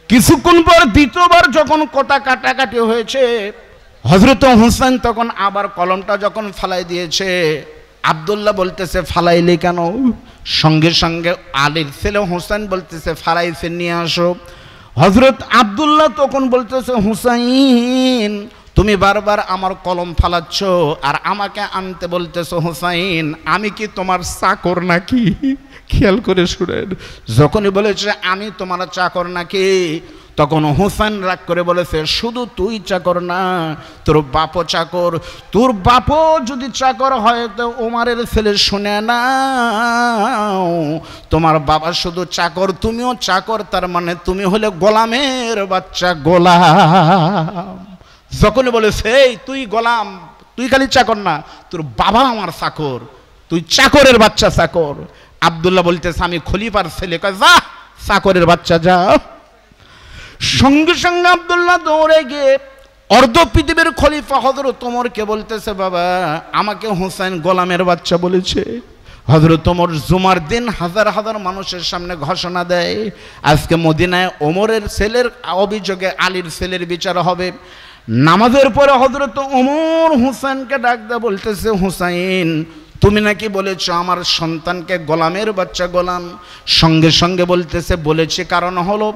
কিছুক্ষণ পর দ্বিতীয়বার যখন কথা কাটাকাটি হয়েছে, হযরত হুসাইন তখন আবার কলমটা যখন ফালাই দিয়েছে, আব্দুল্লাহ বলতেছে ফালাইলি কেন? সঙ্গে সঙ্গে আলীর ছেলে হুসাইন বলতেছে ফালাইছে, নিয়ে আসো। হযরত আব্দুল্লাহ তখন বলতেছে হুসাইন তুমি বারবার আমার কলম ফালাচ্ছ আর আমাকে আনতে বলতেছো। হুসাইন আমি কি তোমার চাকর নাকি? খেয়াল করে শুনেন, যখনই বলেছে আমি তোমার চাকর নাকি, তখন হুসাইন রাগ করে বলেছে শুধু তুই চাকর না, তোর বাপও চাকর। তোর বাপও যদি চাকর হয় তো ওমরের ছেলে শুনে না, তোমার বাবা শুধু চাকর, তুমিও চাকর, তার মানে তুমি হলে গোলামের বাচ্চা, গোলাম। যখনই বলেছে এই তুই গোলাম, তুই খালি চাকর না, তোর বাবা আমার চাকর, তুই চাকরের বাচ্চা চাকর। আব্দুল্লাহ বলতেছে আমি খলিফার ছেলে, কয় যা চাকরের বাচ্চা যা। সঙ্গে সঙ্গে আব্দুল্লাহ দৌড়ে গিয়ে অর্ধ পৃথিবীর খলিফা হযরত ওমরকে বলতেছে বাবা আমাকে হুসাইন গোলামের বাচ্চা বলেছে। হযরত ওমর জুমার দিন হাজার হাজার মানুষের সামনে ঘোষণা দেয় আজকে মদিনায় ওমরের ছেলের অভিযোগে আলীর ছেলের বিচার হবে। নামাজের পরে হযরত ওমর হুসাইনকে ডাক দেয়, বলতেছে হুসাইন তুমি নাকি বলেছ আমার সন্তানকে গোলামের বাচ্চা গোলাম। সঙ্গে সঙ্গে বলতেছে বলেছে, কারণ হলো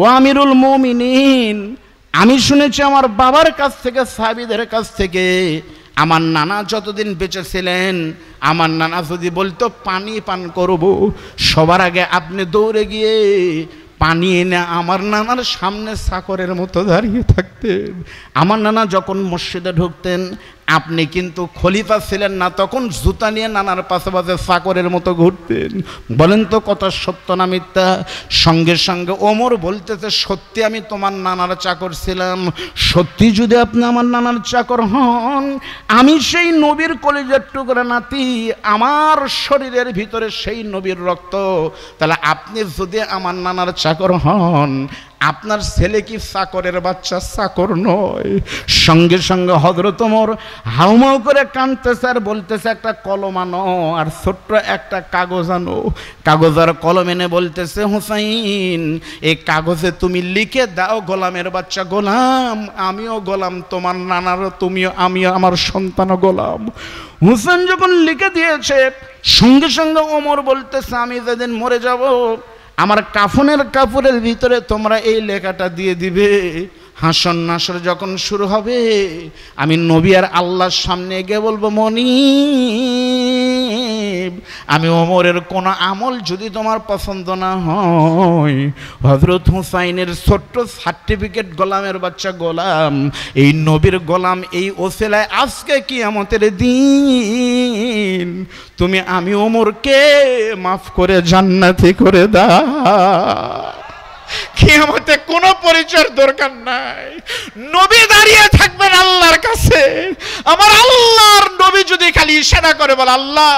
ও আমিরুল মুমিনিন, আমি শুনেছি আমার বাবার কাছ থেকে, সাহাবীদের কাছ থেকে, আমার নানা যতদিন বেঁচে ছিলেন, আমার নানা যদি বলতো পানি পান করব, সবার আগে আপনি দৌড়ে গিয়ে পানি এনে আমার নানার সামনে চাকরের মতো দাঁড়িয়ে থাকতেন। আমার নানা যখন মসজিদে ঢুকতেন, আপনি কিন্তু খলিফা ছিলেন না, তখন জুতা নিয়ে নানার পাশে পাশে চাকরের মতো ঘুরতেন। বলেন তো কথা সত্য না মিথ্যা? সঙ্গে সঙ্গে ওমর বলতেছে, সত্যি আমি তোমার নানার চাকর ছিলাম। সত্যি যদি আপনি আমার নানার চাকর হন, আমি সেই নবীর কলিজার টুকরা নাতি, আমার শরীরের ভিতরে সেই নবীর রক্ত, তাহলে আপনি যদি আমার নানার চাকর হন, আপনার ছেলে কি চাকরের বাচ্চা? চাকর নয়। সঙ্গে সঙ্গে হযরত ওমর হাউমাউ করে কাঁদতেছে আর বলতেছে, একটা কলম আনো আর ছোট্ট একটা কাগজ আনো। কাগজ আর কলম এনে বলতেছে, হুসাইন, এই কাগজে তুমি লিখে দাও, গোলামের বাচ্চা গোলাম, আমিও গোলাম তোমার নানারও, তুমিও, আমিও, আমার সন্তানও গোলাম। হুসেন যখন লিখে দিয়েছে, সঙ্গে সঙ্গে ওমর বলতেছে, আমি যেদিন মরে যাব, আমার কাফনের কাপড়ের ভিতরে তোমরা এই লেখাটা দিয়ে দিবে। হাসর নাসর যখন শুরু হবে, আমি নবী আর আল্লাহর সামনে গিয়ে বলবো, মনিব, আমি ওমরের কোনো আমল যদি তোমার পছন্দ না হয়, হযরত হুসাইনের ছোট্ট সার্টিফিকেট, গোলামের বাচ্চা গোলাম, এই নবীর গোলাম, এই ওসিলায় আজকে কিয়ামতের দিন তুমি আমি ওমরকে মাফ করে জান্নাতি করে দাও। কিয়ামতে কোনো পরিচয়ের দরকার নাই, নবী দাঁড়িয়ে থাকবেন আল্লাহর কাছে। আমার আল্লাহর নবী যদি খালি ইশারা করে বলে, আল্লাহ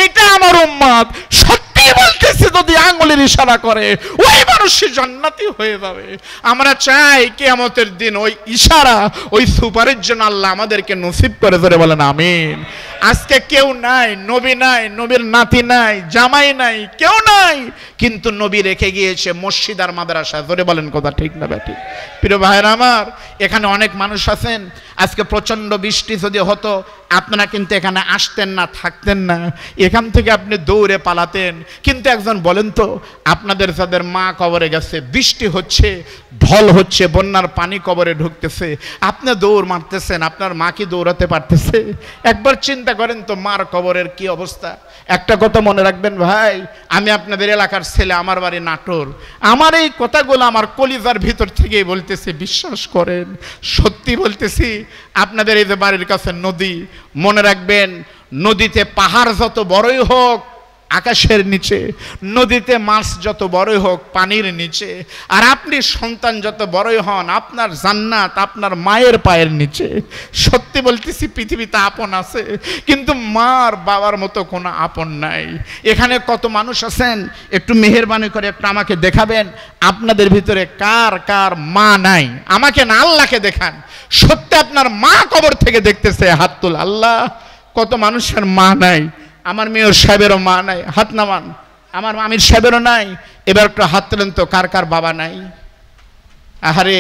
এটা আমার উম্মত, সত্যি বলতেছে, যদি আঙ্গুলের ইশারা করে, ওই মানুষই জান্নাতি হয়ে যাবে। আমরা চাই কিয়ামতের দিন ওই ইশারা, ওই সুপারের জন্য আল্লাহ আমাদেরকে নসিব করে ধরে বলেন আমিন। আজকে কেউ নাই, নবী নাই, নবীর নাতি নাই, জামাই নাই, কেউ নাই, কিন্তু নবী রেখে গিয়েছে মসজিদ আর মাদ্রাসা। ধরে বলেন কথা ঠিক না ব্যাটি? প্রিয় ভাইরা আমার, এখানে অনেক মানুষ আছেন, আজকে প্রচণ্ড বৃষ্টি যদি হতো, আপনারা কিন্তু এখানে আসতেন না, থাকতেন না, এখান থেকে আপনি দৌড়ে পালাতেন। কিন্তু একজন বলেন তো, আপনাদের যাদের মা কবরে গেছে, বৃষ্টি হচ্ছে, ঢল হচ্ছে, বন্যার পানি কবরে ঢুকতেছে, আপনি দৌড় মারতেছেন, আপনার মা কি দৌড়াতে পারতেছে? একবার চিন্তা করেন তো মার কবরের কি অবস্থা। একটা কথা মনে রাখবেন ভাই, আমি আপনাদের এলাকার ছেলে, আমার বাড়ি নাটোর, আমার এই কথাগুলো আমার কলিজার ভিতর থেকেই বলতেছি, বিশ্বাস করেন, সত্যি বলতেছি। আপনাদের এই যে বাড়ির কাছে নদী, মনে রাখবেন, নদীতে পাহাড় যত বড়ই হোক আকাশের নিচে, নদীতে মাছ যত বড়ই হোক পানির নিচে, আর আপনি সন্তান যত বড়ই হন, আপনার জান্নাত আপনার মায়ের পায়ের নিচে। সত্যি বলতেছি, পৃথিবীতে আপন আছে, কিন্তু মার বাবার মতো কোনো আপন নাই। এখানে কত মানুষ আছেন, একটু মেহেরবানি করে একটু আমাকে দেখাবেন, আপনাদের ভিতরে কার কার মা নাই? আমাকে না, আল্লাহকে দেখান। সত্যি আপনার মা কবর থেকে দেখতেছে, হাত তুল। আল্লাহ, কত মানুষের মা নাই। আমার মেয়র সাহেবেরও মা নাই, হাত নামান। আমার আমির সাহেবেরও নাই। এবার একটু হাত তোলেন তো, কার কার বাবা নাই? আহারে,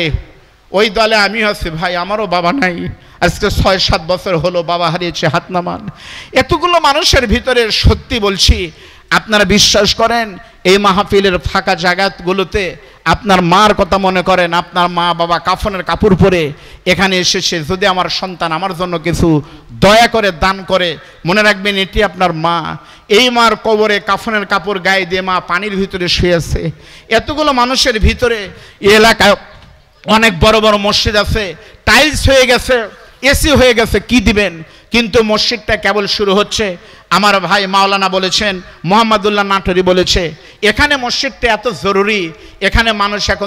ওই দলে আমিও আছি ভাই, আমারও বাবা নাই। আজকে ৬-৭ বছর হলো বাবা হারিয়েছে, হাত নামান। এতগুলো মানুষের ভিতরে সত্যি বলছি, আপনারা বিশ্বাস করেন, এই মাহফিলের ফাঁকা জায়গাগুলোতে আপনার মার কথা মনে করেন, আপনার মা বাবা কাফনের কাপড় পরে এখানে এসেছে, যদি আমার সন্তান আমার জন্য কিছু দয়া করে দান করে, মনে রাখবেন এটি আপনার মা। এই মার কবরে কাফনের কাপড় গায়ে দিয়ে মা পানির ভিতরে শুয়ে আছে। এতগুলো মানুষের ভিতরে এই এলাকায় অনেক বড় বড় মসজিদ আছে, টাইলস হয়ে গেছে, এসি হয়ে গেছে, কি দিবেন? কিন্তু মসজিদটা কেবল শুরু হচ্ছে। আমার ভাই মাওলানা বলেছেন, মোহাম্মদুল্লাহ নাটোরি বলেছে, এখানে মসজিদটা এত জরুরি, এখানে মানুষ এখন